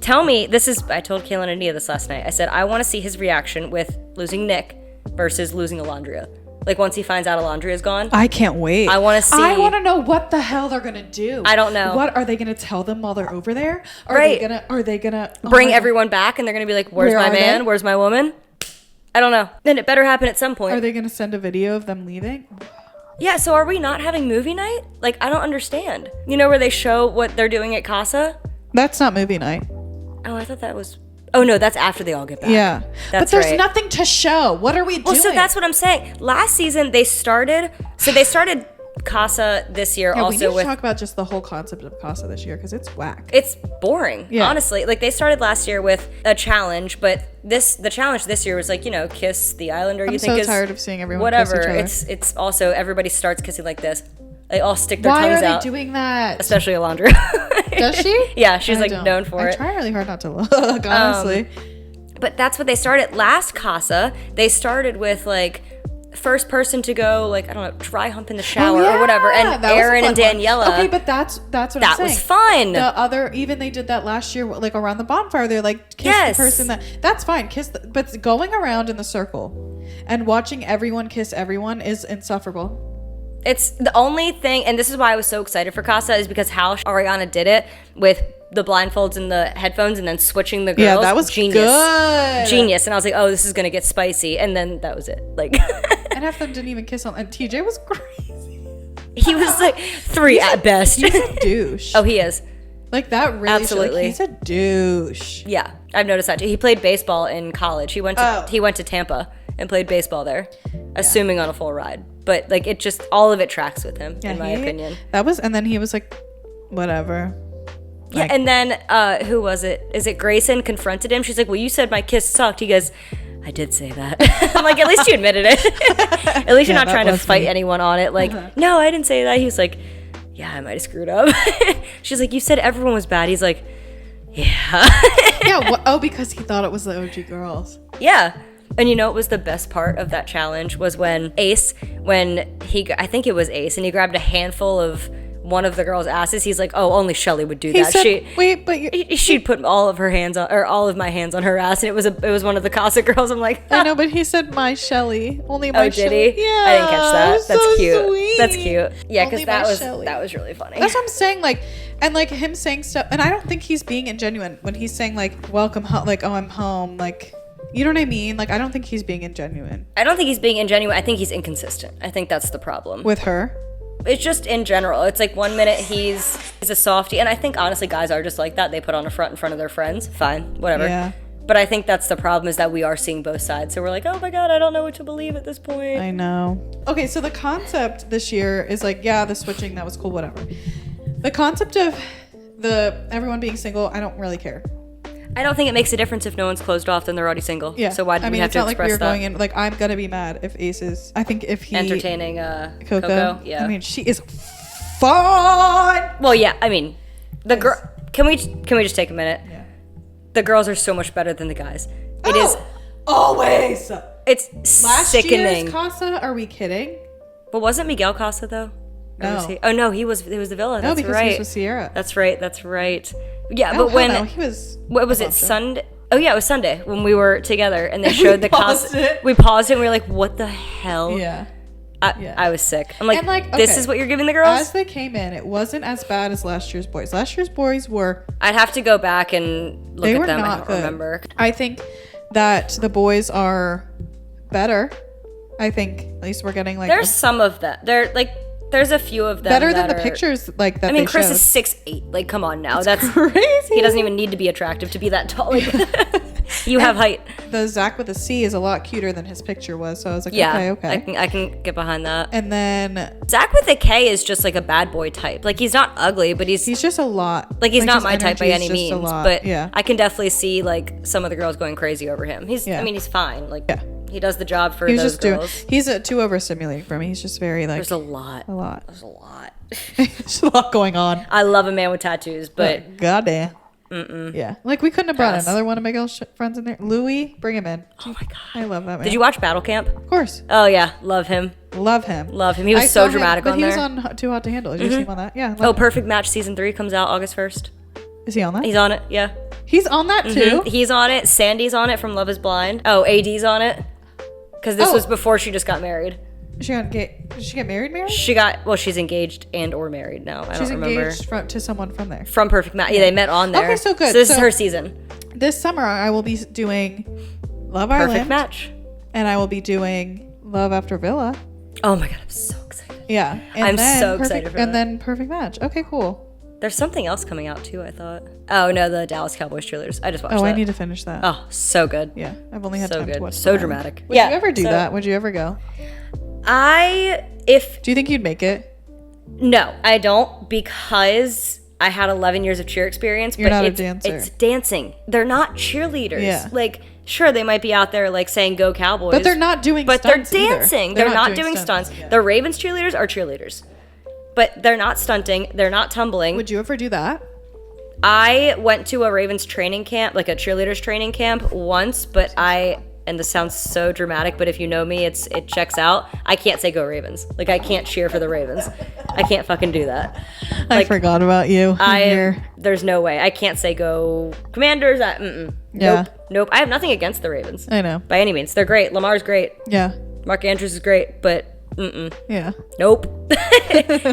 Speaker 1: tell me, I told Kaylin and Nia this last night. I said, I want to see his reaction with losing Nick versus losing Alondria. Like, once he finds out Alondria's gone.
Speaker 2: I can't wait.
Speaker 1: I want to see.
Speaker 2: I want to know what the hell they're going to do.
Speaker 1: I don't know.
Speaker 2: What are they going to tell them while they're over there? Are they going to
Speaker 1: bring everyone back and they're going to be like, where's my man? Where's my woman? I don't know. Then it better happen at some point.
Speaker 2: Are they going to send a video of them leaving?
Speaker 1: Yeah, so are we not having movie night? Like, I don't understand. You know where they show what they're doing at Casa?
Speaker 2: That's not movie night.
Speaker 1: Oh, I thought that was... Oh, no, that's after they all get back.
Speaker 2: Yeah. But there's nothing to show. What are we doing?
Speaker 1: Well, so that's what I'm saying. Last season, they started Casa this year also
Speaker 2: we need to talk about just the whole concept of Casa this year because it's whack.
Speaker 1: It's boring, honestly. Like, they started last year with a challenge, but the challenge this year was like, kiss the islander.
Speaker 2: I'm so tired of seeing everyone
Speaker 1: whatever.
Speaker 2: Kiss each other.
Speaker 1: It's also everybody starts kissing like this. They all stick their tongues out.
Speaker 2: Why are they doing that?
Speaker 1: Especially Alondria.
Speaker 2: Does she?
Speaker 1: Yeah, she's known for it.
Speaker 2: I try really hard not to look, honestly.
Speaker 1: But that's what they started last Casa. They started with like first person to go, like, I don't know, dry hump in the shower or whatever, and Aaron and Daniela.
Speaker 2: Okay, but that's what I'm saying.
Speaker 1: That was fun.
Speaker 2: Even they did that last year, like around the bonfire. They're like, kiss the person that's fine. But going around in the circle and watching everyone kiss everyone is insufferable.
Speaker 1: It's the only thing, and this is why I was so excited for Casa, is because how Ariana did it with the blindfolds and the headphones and then switching the girls.
Speaker 2: Yeah, that was
Speaker 1: genius. Genius. And I was like, oh, this is going to get spicy. And then that was it. Like,
Speaker 2: and half of them didn't even kiss on. And TJ was crazy.
Speaker 1: He was like 3 at best.
Speaker 2: He's a douche.
Speaker 1: Oh, he is.
Speaker 2: Like, that really
Speaker 1: absolutely.
Speaker 2: He's a douche.
Speaker 1: Yeah, I've noticed that too. He played baseball in college. He went to Tampa and played baseball there, assuming on a full ride. But like, it just, all of it tracks with him, in my opinion.
Speaker 2: And then he was like, whatever.
Speaker 1: Yeah, and then who was it? Is it Grayson confronted him? She's like, well, you said my kiss sucked. He goes, I did say that. I'm like, at least you admitted it. At least you're not trying to fight anyone on it. Like, no, I didn't say that. He was like, yeah, I might have screwed up. She's like, you said everyone was bad. He's like, yeah.
Speaker 2: Yeah. Because he thought it was the OG girls.
Speaker 1: Yeah. And you know what was the best part of that challenge was when I think it was Ace, and he grabbed a handful of one of the girls' asses. He's like, oh, only Shelly would do that. She'd put all of her hands on, or all of my hands on her ass, and it was one of the Casa girls. I'm like,
Speaker 2: I know, but he said my Shelly, only my Shelly.
Speaker 1: Oh, did he?
Speaker 2: Yeah,
Speaker 1: I didn't catch that. That's
Speaker 2: so
Speaker 1: cute.
Speaker 2: Sweet.
Speaker 1: That's cute. Yeah, because
Speaker 2: Shelly.
Speaker 1: that was really funny.
Speaker 2: That's what I'm saying. Like, and like him saying stuff, and I don't think he's being ingenuine when he's saying like, welcome home, like, oh, I'm home, like. You know what I mean? Like, I don't think he's being ingenuine.
Speaker 1: I don't think he's being ingenuine. I think he's inconsistent. I think that's the problem.
Speaker 2: With her?
Speaker 1: It's just in general. It's like 1 minute he's a softie. And I think, honestly, guys are just like that. They put on a front in front of their friends. Fine. Whatever.
Speaker 2: Yeah.
Speaker 1: But I think that's the problem, is that we are seeing both sides. So we're like, oh my God, I don't know what to believe at this point.
Speaker 2: I know. Okay, so the concept this year is like, yeah, the switching, that was cool, whatever. The concept of everyone being single, I don't really care.
Speaker 1: I don't think it makes a difference if no one's closed off, then they're already single.
Speaker 2: Yeah.
Speaker 1: So why do we have to express that?
Speaker 2: It's not like we were going in, like, I'm gonna be mad if Ace is, I think if he...
Speaker 1: Entertaining Coco. Yeah.
Speaker 2: I mean, she is fun!
Speaker 1: Well, yeah, I mean, the girl... Can we just take a minute?
Speaker 2: Yeah.
Speaker 1: The girls are so much better than the guys. It is...
Speaker 2: Always!
Speaker 1: It's
Speaker 2: Last
Speaker 1: sickening.
Speaker 2: Year's Casa? Are we kidding?
Speaker 1: But wasn't Miguel Casa, though?
Speaker 2: No.
Speaker 1: Oh, no, he was the villa. That's
Speaker 2: because
Speaker 1: right.
Speaker 2: he was with Sierra.
Speaker 1: That's right. Yeah, but when...
Speaker 2: No, he was...
Speaker 1: What was it, Sunday? Oh, yeah, it was Sunday when we were together and they showed the Casa.
Speaker 2: It.
Speaker 1: We paused it and we were like, what the hell?
Speaker 2: Yeah.
Speaker 1: I was sick. I'm like,
Speaker 2: and like,
Speaker 1: this is what you're giving the girls?
Speaker 2: As they came in, it wasn't as bad as last year's boys. Last year's boys were...
Speaker 1: I'd have to go back and look at them. I don't remember.
Speaker 2: I think that the boys are better. I think at least we're getting like...
Speaker 1: There's some of that. There's a few of them
Speaker 2: better than the pictures like that. I mean,
Speaker 1: Chris
Speaker 2: showed.
Speaker 1: is 6'8". Like, come on now. That's
Speaker 2: crazy.
Speaker 1: He doesn't even need to be attractive to be that tall. Like, you have height.
Speaker 2: The Zach with a C is a lot cuter than his picture was. So I was like,
Speaker 1: yeah,
Speaker 2: okay.
Speaker 1: I can get behind that.
Speaker 2: And then
Speaker 1: Zach with a K is just like a bad boy type. Like, he's not ugly, but he's
Speaker 2: just a lot.
Speaker 1: Like, he's not my type by any means. But
Speaker 2: yeah.
Speaker 1: I can definitely see like some of the girls going crazy over him. I mean, he's fine. Like,
Speaker 2: yeah.
Speaker 1: He does the job for those girls.
Speaker 2: He's too overstimulating for me. He's just very like...
Speaker 1: There's a lot.
Speaker 2: There's a lot going on.
Speaker 1: I love a man with tattoos, but...
Speaker 2: Goddamn. Yeah. Like, we couldn't have brought another one of Miguel's friends in there. Louis, bring him in.
Speaker 1: Oh my God.
Speaker 2: I love that man.
Speaker 1: Did you watch Battle Camp?
Speaker 2: Of course.
Speaker 1: Oh, yeah. Love him.
Speaker 2: He
Speaker 1: was so dramatic on there.
Speaker 2: But he was on Too Hot to Handle. Did you see him on that? Yeah.
Speaker 1: Perfect Match Season 3 comes out August 1st.
Speaker 2: Is he on that?
Speaker 1: He's on it, yeah.
Speaker 2: He's on that too?
Speaker 1: He's on it. Sandy's on it from Love is Blind. Oh, AD's on it. Because this was before she just got married.
Speaker 2: Did she get married?
Speaker 1: She's engaged and or married now. I don't remember.
Speaker 2: She's engaged to someone from there.
Speaker 1: From Perfect Match. Yeah, they met on there.
Speaker 2: Okay, so good.
Speaker 1: So this is her season.
Speaker 2: This summer, I will be doing Love Island.
Speaker 1: Perfect Match.
Speaker 2: And I will be doing Love After Villa.
Speaker 1: Oh my God, I'm so excited.
Speaker 2: Yeah.
Speaker 1: I'm so excited for that.
Speaker 2: And then Perfect Match. Okay, cool.
Speaker 1: There's something else coming out too, I thought. Oh no, the Dallas Cowboys cheerleaders. I just watched that.
Speaker 2: I need to finish that.
Speaker 1: Oh, so good.
Speaker 2: Yeah, I've only had time to watch.
Speaker 1: So dramatic.
Speaker 2: Would you ever do that? Would you ever go? Do you think you'd make it?
Speaker 1: No, I don't, because I had 11 years of cheer experience.
Speaker 2: You're not a dancer.
Speaker 1: It's dancing. They're not cheerleaders.
Speaker 2: Yeah.
Speaker 1: Like, sure, they might be out there like saying "Go Cowboys,"
Speaker 2: but they're not doing.
Speaker 1: But
Speaker 2: stunts
Speaker 1: they're dancing.
Speaker 2: Either.
Speaker 1: They're not doing stunts. Yeah. The Ravens cheerleaders are cheerleaders, but they're not stunting. They're not tumbling.
Speaker 2: Would you ever do that?
Speaker 1: I went to a Ravens training camp, like a cheerleaders training camp once, but and this sounds so dramatic, but if you know me, it checks out. I can't say "Go Ravens." Like, I can't cheer for the Ravens. I can't fucking do that. Like,
Speaker 2: I forgot about you.
Speaker 1: There's no way. I can't say "Go Commanders."
Speaker 2: Yeah.
Speaker 1: Nope. I have nothing against the Ravens.
Speaker 2: I know.
Speaker 1: By any means. They're great. Lamar's great.
Speaker 2: Yeah.
Speaker 1: Mark Andrews is great, but
Speaker 2: yeah.
Speaker 1: Nope.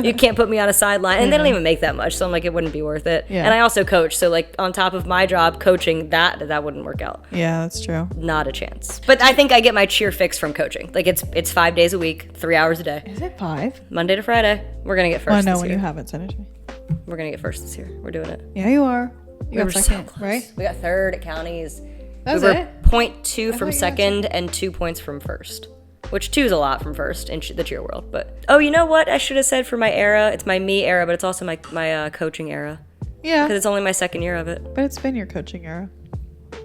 Speaker 1: You can't put me on a sideline. And they don't even make that much, so I'm like, it wouldn't be worth it.
Speaker 2: Yeah.
Speaker 1: And I also coach, so like on top of my job coaching, that wouldn't work out.
Speaker 2: Yeah, that's true.
Speaker 1: Not a chance. But I think I get my cheer fix from coaching. Like, it's 5 days a week, 3 hours a day.
Speaker 2: Is it 5?
Speaker 1: Monday to Friday. We're gonna get first.
Speaker 2: I know
Speaker 1: this
Speaker 2: when
Speaker 1: year.
Speaker 2: you haven't sent it to me.
Speaker 1: We're gonna get first this year. We're doing it.
Speaker 2: Yeah, you are. You got second,
Speaker 1: so
Speaker 2: right?
Speaker 1: We got third at counties.
Speaker 2: That's
Speaker 1: we were
Speaker 2: it?
Speaker 1: 0.2 from second and 2 points from first. Which 2 is a lot from first in the cheer world. But you know what I should have said for my era? It's my me era, but it's also my coaching era.
Speaker 2: Yeah.
Speaker 1: Because it's only my second year of it.
Speaker 2: But it's been your coaching era.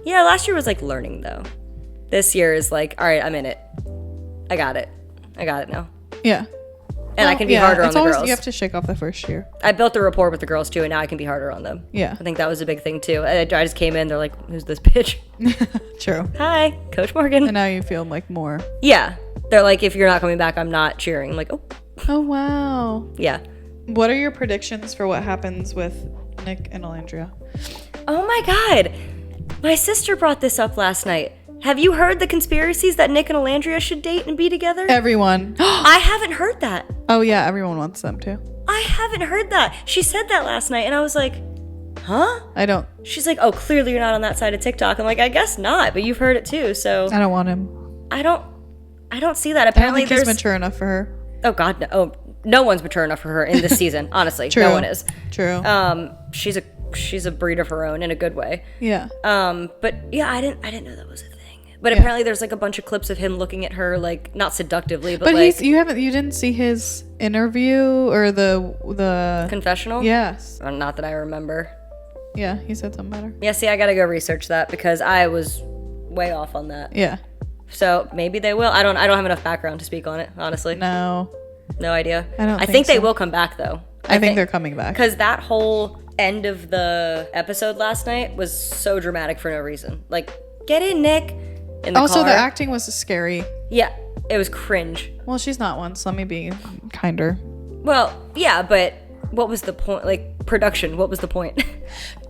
Speaker 1: Yeah, last year was like learning though. This year is like, all right, I'm in it. I got it now.
Speaker 2: Yeah.
Speaker 1: And I can be harder on the girls.
Speaker 2: You have to shake off the first year.
Speaker 1: I built a rapport with the girls too, and now I can be harder on them.
Speaker 2: Yeah.
Speaker 1: I think that was a big thing too. I just came in, they're like, who's this bitch?
Speaker 2: True.
Speaker 1: Hi, Coach Morgan.
Speaker 2: And now you feel like more.
Speaker 1: Yeah. They're like, if you're not coming back, I'm not cheering. I'm like, oh.
Speaker 2: Oh, wow.
Speaker 1: Yeah.
Speaker 2: What are your predictions for what happens with Nick and Alandria?
Speaker 1: Oh my God. My sister brought this up last night. Have you heard the conspiracies that Nick and Alandria should date and be together?
Speaker 2: Everyone.
Speaker 1: I haven't heard that.
Speaker 2: Oh yeah, everyone wants them to.
Speaker 1: I haven't heard that. She said that last night and I was like, huh?
Speaker 2: I don't.
Speaker 1: She's like, oh, clearly you're not on that side of TikTok. I'm like, I guess not, but you've heard it too, so.
Speaker 2: I don't want him.
Speaker 1: I don't see that. Apparently
Speaker 2: I don't think he's mature enough for her.
Speaker 1: Oh God, no. Oh, no one's mature enough for her in this season, honestly.
Speaker 2: True.
Speaker 1: No one is.
Speaker 2: True.
Speaker 1: She's a breed of her own in a good way.
Speaker 2: Yeah.
Speaker 1: But yeah, I didn't know that was a thing. But apparently there's like a bunch of clips of him looking at her like not seductively, but like
Speaker 2: you didn't see his interview or the
Speaker 1: confessional?
Speaker 2: Yes.
Speaker 1: Not that I remember.
Speaker 2: Yeah, he said something better.
Speaker 1: Yeah, see, I gotta go research that because I was way off on that.
Speaker 2: Yeah.
Speaker 1: So maybe they will. I don't have enough background to speak on it, honestly.
Speaker 2: No
Speaker 1: idea.
Speaker 2: I
Speaker 1: think
Speaker 2: so.
Speaker 1: they will come back though.
Speaker 2: I think they're coming back
Speaker 1: because that whole end of the episode last night was so dramatic for no reason. Like, get in, Nick. In the
Speaker 2: also,
Speaker 1: car.
Speaker 2: the acting was scary.
Speaker 1: Yeah, it was cringe.
Speaker 2: Well, she's not one, so let me be kinder.
Speaker 1: Well, yeah, but what was the point? Like, production, what was the point?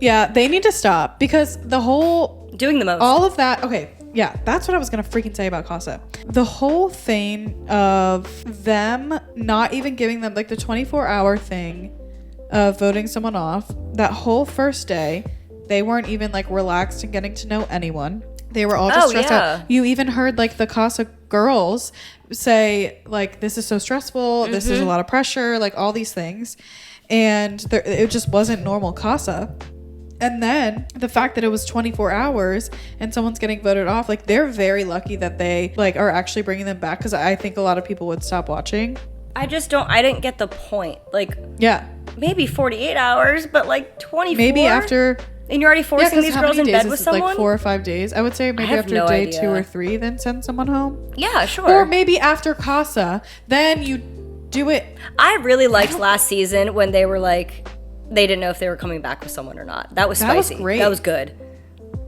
Speaker 2: Yeah, they need to stop because the whole...
Speaker 1: Doing the most.
Speaker 2: All of that... Okay, yeah, that's what I was going to freaking say about Casa. The whole thing of them not even giving them, like, the 24-hour thing of voting someone off, that whole first day, they weren't even, like, relaxed and getting to know anyone. They were all just stressed out. You even heard like the Casa girls say like, this is so stressful. Mm-hmm. This is a lot of pressure, like all these things. And it just wasn't normal Casa. And then the fact that it was 24 hours and someone's getting voted off, like they're very lucky that they like are actually bringing them back. Cause I think a lot of people would stop watching.
Speaker 1: I didn't get the point. Like,
Speaker 2: yeah,
Speaker 1: maybe 48 hours, but like 24.
Speaker 2: Maybe after...
Speaker 1: And you're already forcing these girls in bed with someone?
Speaker 2: Like 4 or 5 days. I would say maybe after day 2 or 3, then send someone home.
Speaker 1: Yeah, sure.
Speaker 2: Or maybe after Casa, then you do it.
Speaker 1: I really liked last season when they were like, they didn't know if they were coming back with someone or not. That was spicy. That was great. That was good.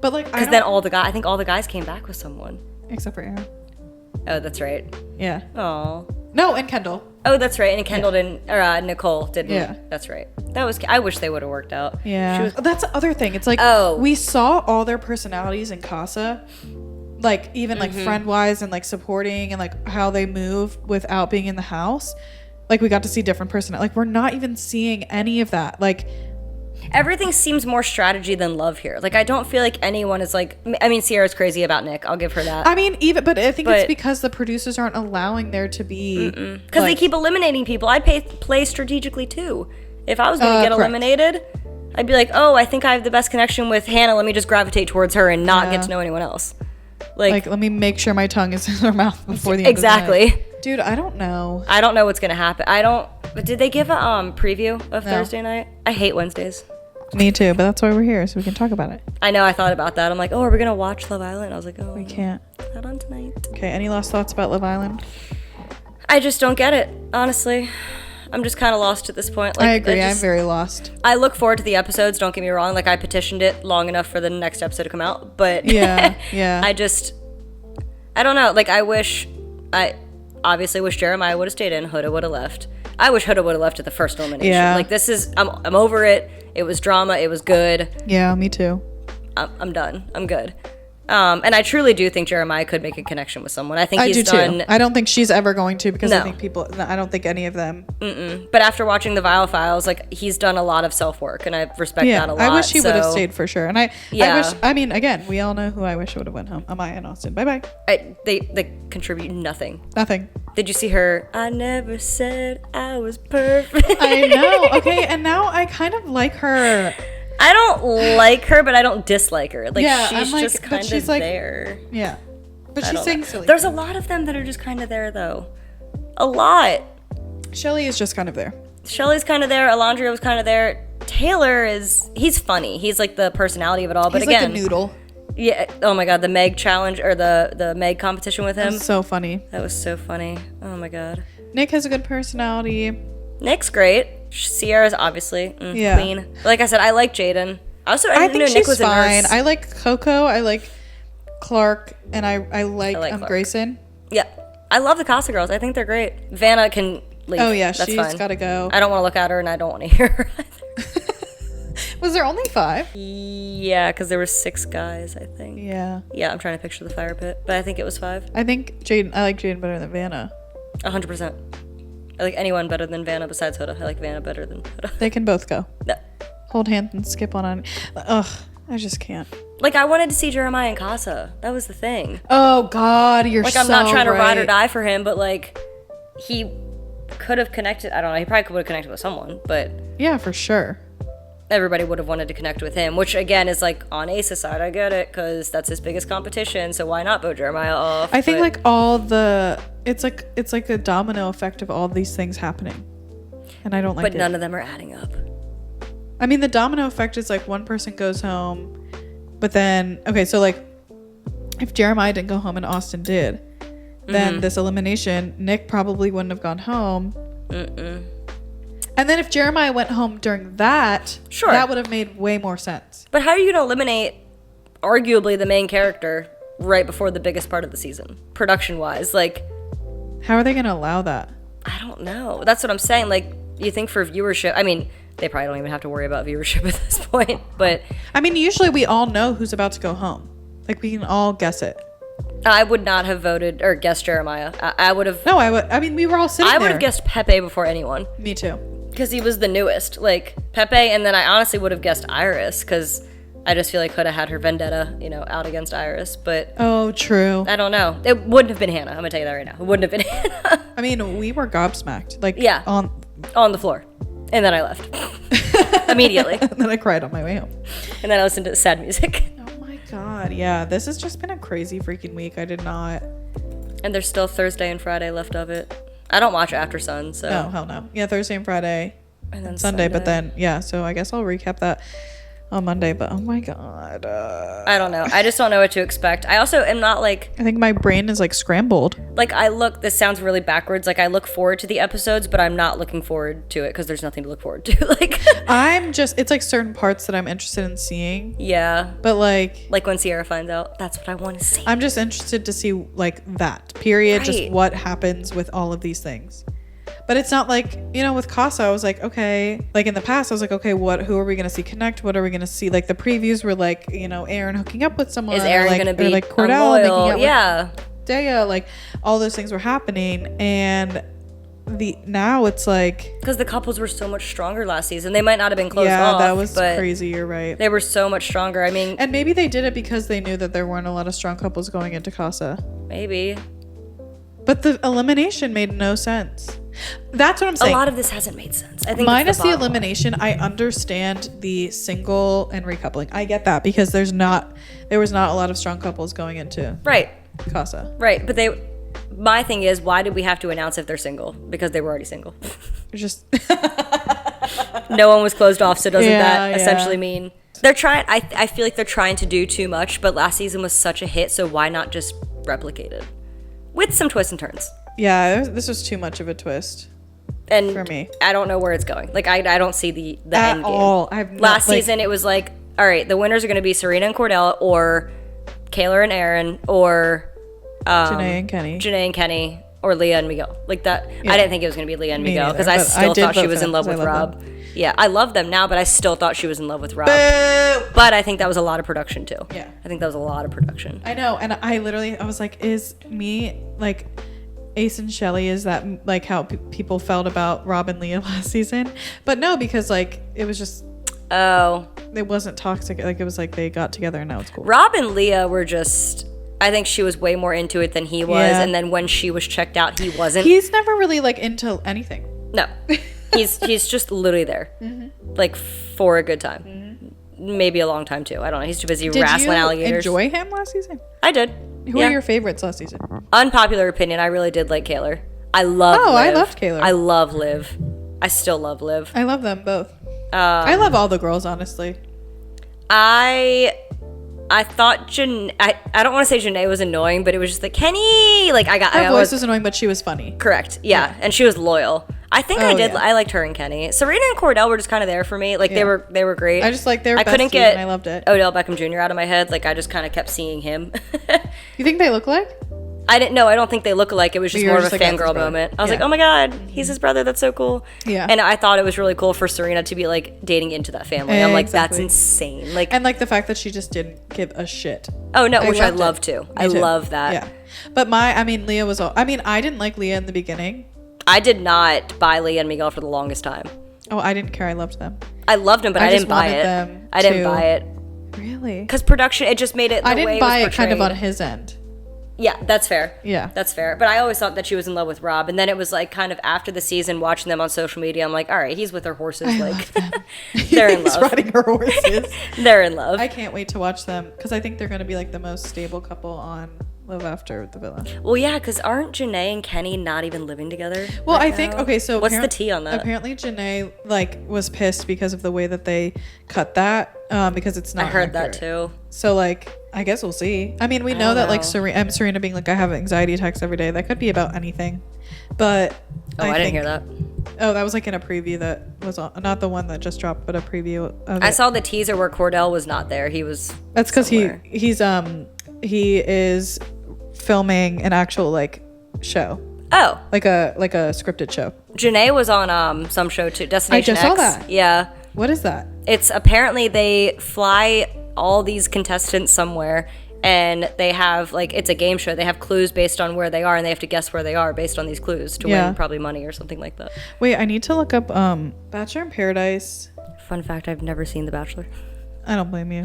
Speaker 2: But like,
Speaker 1: because then I think all the guys came back with someone.
Speaker 2: Except for Aaron.
Speaker 1: Oh, that's right.
Speaker 2: Yeah.
Speaker 1: Oh.
Speaker 2: No, and Kendall.
Speaker 1: Oh, that's right. And Kendall didn't, or Nicole didn't.
Speaker 2: Yeah.
Speaker 1: That's right. I wish they would have worked out.
Speaker 2: Yeah. That's the other thing. It's like, we saw all their personalities in Casa, like even like friend-wise and like supporting and like how they move without being in the house. Like we got to see different personalities. Like we're not even seeing any of that. Like
Speaker 1: everything seems more strategy than love here. Like I don't feel like anyone is like, I mean, Sierra's crazy about Nick. I'll give her that.
Speaker 2: I mean, but I think it's because the producers aren't allowing there to be,
Speaker 1: because they keep eliminating people. I'd play strategically too. If I was going to get eliminated, I'd be like, oh, I think I have the best connection with Hannah. Let me just gravitate towards her and not get to know anyone else. Like,
Speaker 2: let me make sure my tongue is in her mouth before the end
Speaker 1: exactly.
Speaker 2: of the night. Dude, I don't know.
Speaker 1: I don't know what's going to happen. But did they give a preview of Thursday night? I hate Wednesdays.
Speaker 2: Me too, but that's why we're here, so we can talk about it.
Speaker 1: I know, I thought about that. I'm like, oh, are we going to watch Love Island? I was like, oh.
Speaker 2: We can't.
Speaker 1: Not on tonight.
Speaker 2: Okay, any last thoughts about Love Island?
Speaker 1: I just don't get it, honestly. I'm just kind of lost at this point. Like,
Speaker 2: I agree. I'm very lost.
Speaker 1: I look forward to the episodes. Don't get me wrong. Like I petitioned it long enough for the next episode to come out. But
Speaker 2: yeah.
Speaker 1: I don't know. Like I obviously wish Jeremiah would have stayed in. Huda would have left. I wish Huda would have left at the first elimination.
Speaker 2: Yeah.
Speaker 1: Like I'm over it. It was drama. It was good.
Speaker 2: Yeah, me too.
Speaker 1: I'm done. I'm good. And I truly do think Jeremiah could make a connection with someone. I think he's done.
Speaker 2: Too. I don't think she's ever going to because I think I don't think any of them.
Speaker 1: But after watching the Vile Files, like he's done a lot of self work, and I respect that a lot.
Speaker 2: I wish he would have stayed for sure. And I wish. I mean, again, we all know who I wish would have went home. Amaya and Austin. Bye bye.
Speaker 1: They contribute nothing.
Speaker 2: Nothing.
Speaker 1: Did you see her? I never said I was perfect.
Speaker 2: I know. Okay, and now I kind of like her.
Speaker 1: I don't like her, but I don't dislike her. Like, she's
Speaker 2: like,
Speaker 1: just kind of there.
Speaker 2: Yeah. But she's saying silly.
Speaker 1: There's a lot of them that are just kind of there, though. A lot.
Speaker 2: Shelly is just kind of there.
Speaker 1: Shelly's kind of there. Alondria was kind of there. Taylor he's funny. He's like the personality of it all. But
Speaker 2: he's
Speaker 1: again,
Speaker 2: like a noodle.
Speaker 1: Yeah. Oh my God. The Meg challenge or the Meg competition with him.
Speaker 2: That was so funny.
Speaker 1: That was so funny. Oh my God.
Speaker 2: Nick has a good personality.
Speaker 1: Nick's great. Sierra's obviously queen. Like I said, I like Jaden. I think know Nick was fine.
Speaker 2: I like Coco. I like Clark, and I like
Speaker 1: Clark.
Speaker 2: Grayson.
Speaker 1: Yeah, I love the Casa girls. I think they're great. Vanna can leave.
Speaker 2: Oh yeah,
Speaker 1: That's
Speaker 2: she's
Speaker 1: fine.
Speaker 2: gotta go.
Speaker 1: I don't want to look at her, and I don't want to hear her either.
Speaker 2: Was there only 5?
Speaker 1: Yeah, because there were 6 guys, I think.
Speaker 2: Yeah.
Speaker 1: Yeah, I'm trying to picture the fire pit, but I think it was 5.
Speaker 2: I like Jaden better than Vanna.
Speaker 1: 100%. I like anyone better than Vanna besides Huda. I like Vanna better than Huda.
Speaker 2: They can both go.
Speaker 1: No.
Speaker 2: Hold hands and skip on. Ugh, I just can't.
Speaker 1: Like, I wanted to see Jeremiah and Casa. That was the thing.
Speaker 2: Oh, God, you're
Speaker 1: like,
Speaker 2: so
Speaker 1: I'm not trying to ride or
Speaker 2: right.
Speaker 1: die for him, but, like, he could have connected. I don't know. He probably would have connected with someone, but...
Speaker 2: Yeah, for sure.
Speaker 1: Everybody would have wanted to connect with him, which, again, is, like, on Ace's side. I get it, because that's his biggest competition, so why not vote Jeremiah off?
Speaker 2: I think, like, all the... It's like a domino effect of all these things happening. And I don't like it.
Speaker 1: But none of them are adding up.
Speaker 2: I mean, the domino effect is, like, one person goes home, but then... Okay, so, like, if Jeremiah didn't go home and Austin did, then this elimination, Nick probably wouldn't have gone home. And then if Jeremiah went home during that,
Speaker 1: sure,
Speaker 2: that would have made way more sense.
Speaker 1: But how are you going to eliminate arguably the main character right before the biggest part of the season, production-wise? Like,
Speaker 2: how are they going to allow that?
Speaker 1: I don't know. That's what I'm saying. Like, you think for viewership, I mean, they probably don't even have to worry about viewership at this point, but...
Speaker 2: I mean, usually we all know who's about to go home. Like, we can all guess it.
Speaker 1: I would not have voted or guessed Jeremiah. I would have...
Speaker 2: No, I would. I mean, we were all sitting there.
Speaker 1: I would have guessed Pepe before anyone.
Speaker 2: Me too.
Speaker 1: Because he was the newest. Like, Pepe, and then I honestly would have guessed Iris, because I just feel like Huda had her vendetta, out against Iris, but...
Speaker 2: Oh, true.
Speaker 1: I don't know. It wouldn't have been Hannah. I'm going to tell you that right now. It wouldn't have been Hannah.
Speaker 2: I mean, we were gobsmacked. Like,
Speaker 1: yeah. On the floor. And then I left. Immediately.
Speaker 2: And then I cried on my way home.
Speaker 1: And then I listened to sad music.
Speaker 2: Oh my God. Yeah, this has just been a crazy freaking week. I did not...
Speaker 1: And there's still Thursday and Friday left of it. I don't watch After Sun, so...
Speaker 2: No, hell no. Yeah, Thursday and Friday.
Speaker 1: And then
Speaker 2: Sunday. But then, yeah, so I guess I'll recap that on Monday. But oh my God.
Speaker 1: I don't know. I just don't know what to expect. I also am not like...
Speaker 2: I think my brain is like scrambled.
Speaker 1: Like, this sounds really backwards. Like, I look forward to the episodes, but I'm not looking forward to it because there's nothing to look forward to. Like...
Speaker 2: it's like certain parts that I'm interested in seeing.
Speaker 1: Yeah.
Speaker 2: But like...
Speaker 1: Like when Sierra finds out, that's what I want to see.
Speaker 2: I'm just interested to see like that, period.
Speaker 1: Right.
Speaker 2: Just what happens with all of these things. But it's not like, with Casa, I was like, okay. Like in the past, I was like, okay, who are we going to see connect? What are we going to see? Like the previews were like, Aaron hooking up with someone.
Speaker 1: Is Aaron going to be
Speaker 2: like Cordell
Speaker 1: unloyal? Yeah.
Speaker 2: Daya, like all those things were happening. And now it's like...
Speaker 1: Because the couples were so much stronger last season. They might not have been closed off.
Speaker 2: Yeah, that was crazy. You're right.
Speaker 1: They were so much stronger. I mean...
Speaker 2: And maybe they did it because they knew that there weren't a lot of strong couples going into Casa.
Speaker 1: Maybe.
Speaker 2: But the elimination made no sense. That's what I'm saying.
Speaker 1: A lot of this hasn't made sense. I think
Speaker 2: minus the elimination, I understand the single and recoupling. I get that because there was not a lot of strong couples going into Casa.
Speaker 1: Right, but my thing is, why did we have to announce if they're single? Because they were already single.
Speaker 2: Just
Speaker 1: no one was closed off, so doesn't that essentially mean they're trying? I feel like they're trying to do too much, but last season was such a hit, so why not just replicate it with some twists and turns?
Speaker 2: Yeah, this was too much of a twist.
Speaker 1: And
Speaker 2: for me,
Speaker 1: I don't know where it's going. Like I don't see the end game.
Speaker 2: All.
Speaker 1: Last season, it was like, all right, the winners are going to be Serena and Cordell, or Kayla and Aaron, or
Speaker 2: Janae and Kenny,
Speaker 1: or Leah and Miguel. Like that. Yeah. I didn't think it was going to be Leah and Miguel because I still thought she was in love with Rob. Yeah, I love them now, but I still thought she was in love with Rob.
Speaker 2: Boo!
Speaker 1: But I think that was a lot of production too.
Speaker 2: Yeah,
Speaker 1: I think that was a lot of production.
Speaker 2: I know, and I was like, is me like Ace and Shelly, is that like how people felt about Rob and Leah last season? But no, because like it was just it wasn't toxic. Like it was like they got together and now it's cool.
Speaker 1: Rob and Leah were just, I think she was way more into it than he was, and then when she was checked out, he wasn't.
Speaker 2: He's never really like into anything.
Speaker 1: No, he's just literally there, like for a good time, maybe a long time too. I don't know. He's too busy wrestling alligators.
Speaker 2: Did you enjoy him last season?
Speaker 1: I did.
Speaker 2: Who are your favorites last season?
Speaker 1: Unpopular opinion, I really did like Kaylor. I love Liv.
Speaker 2: I loved Kaylor.
Speaker 1: I love Liv. I still love Liv.
Speaker 2: I love them both. I love all the girls, honestly.
Speaker 1: I thought I don't want to say Janae was annoying, but it was just like, Kenny! Like
Speaker 2: her voice was annoying, but she was funny.
Speaker 1: Correct. Yeah. And she was loyal. I think I did. Yeah. I liked her and Kenny. Serena and Cordell were just kind of there for me. Like they were great.
Speaker 2: I just like they were. I
Speaker 1: couldn't get
Speaker 2: and I loved it.
Speaker 1: Odell Beckham Jr. out of my head. Like I just kind of kept seeing him.
Speaker 2: You think they look like?
Speaker 1: I didn't know. I don't think they look alike. It was just more of a fangirl moment. I was like, oh my God, he's his brother. That's so cool.
Speaker 2: Yeah.
Speaker 1: And I thought it was really cool for Serena to be like dating into that family. I'm like, that's insane. Like,
Speaker 2: and like the fact that she just didn't give a shit.
Speaker 1: Oh no, which I love too. I love that.
Speaker 2: Yeah. But Leah was I didn't like Leah in the beginning.
Speaker 1: I did not buy Leah and Miguel for the longest time.
Speaker 2: Oh, I didn't care. I loved them.
Speaker 1: I loved them, but I didn't buy it. I didn't buy it.
Speaker 2: Really?
Speaker 1: Because production, it just made it.
Speaker 2: I didn't buy it kind of on his end.
Speaker 1: Yeah, that's fair.
Speaker 2: Yeah.
Speaker 1: That's fair. But I always thought that she was in love with Rob. And then it was like kind of after the season, watching them on social media, I'm like, all right, he's with her horses. Like, they're in love.
Speaker 2: He's riding her horses.
Speaker 1: They're in love.
Speaker 2: I can't wait to watch them because I think they're going to be like the most stable couple on Live After the Villa.
Speaker 1: Well, yeah, because aren't Janae and Kenny not even living together?
Speaker 2: Well, I think, okay, so
Speaker 1: what's the tea on that?
Speaker 2: Apparently Janae like was pissed because of the way that they cut that because it's not
Speaker 1: I heard
Speaker 2: accurate.
Speaker 1: that too.
Speaker 2: So like, I guess we'll see. I mean, we know that like Serena being like, I have anxiety attacks every day. That could be about anything. But
Speaker 1: I didn't hear that.
Speaker 2: Oh, that was like in a preview that was on, not the one that just dropped, but a preview of
Speaker 1: I saw the teaser where Cordell was not there. He was
Speaker 2: That's because he is filming an actual like show.
Speaker 1: Oh.
Speaker 2: Like a scripted show.
Speaker 1: Janae was on some show too. Destination X.
Speaker 2: I just saw that.
Speaker 1: Yeah.
Speaker 2: What is that?
Speaker 1: It's apparently they fly all these contestants somewhere and they have like it's a game show. They have clues based on where they are and they have to guess where they are based on these clues to win probably money or something like that.
Speaker 2: Wait, I need to look up Bachelor in Paradise.
Speaker 1: Fun fact, I've never seen The Bachelor.
Speaker 2: I don't blame you.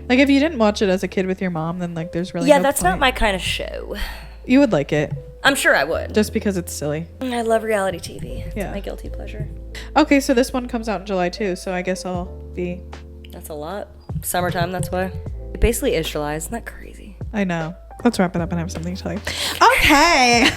Speaker 2: Like if you didn't watch it as a kid with your mom, then like there's really no
Speaker 1: that's
Speaker 2: point.
Speaker 1: not my kind of show.
Speaker 2: You would like it.
Speaker 1: I'm sure I would.
Speaker 2: Just because it's silly.
Speaker 1: I love reality TV. It's
Speaker 2: Yeah.
Speaker 1: my guilty pleasure.
Speaker 2: Okay, so this one comes out in July too, so I guess I'll be...
Speaker 1: That's a lot. Summertime, that's why. It basically is July. Isn't that crazy?
Speaker 2: I know. Let's wrap it up and have something to tell you. Okay.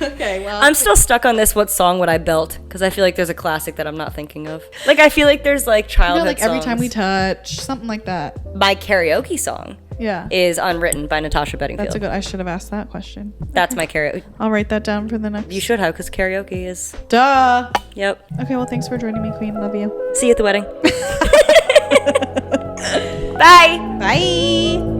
Speaker 2: Okay, well...
Speaker 1: I'm still stuck on this, what song would I built? Because I feel like there's a classic that I'm not thinking of. Like, I feel like there's like childhood
Speaker 2: like Every
Speaker 1: songs.
Speaker 2: Time We Touch, something like that.
Speaker 1: My karaoke song is Unwritten by Natasha Bedingfield.
Speaker 2: That's a good... I should have asked that question.
Speaker 1: That's my karaoke.
Speaker 2: I'll write that down for the next...
Speaker 1: You should have, because karaoke is...
Speaker 2: Duh!
Speaker 1: Yep.
Speaker 2: Okay, well, thanks for joining me, Queen. Love you.
Speaker 1: See you at the wedding. Bye!
Speaker 2: Bye!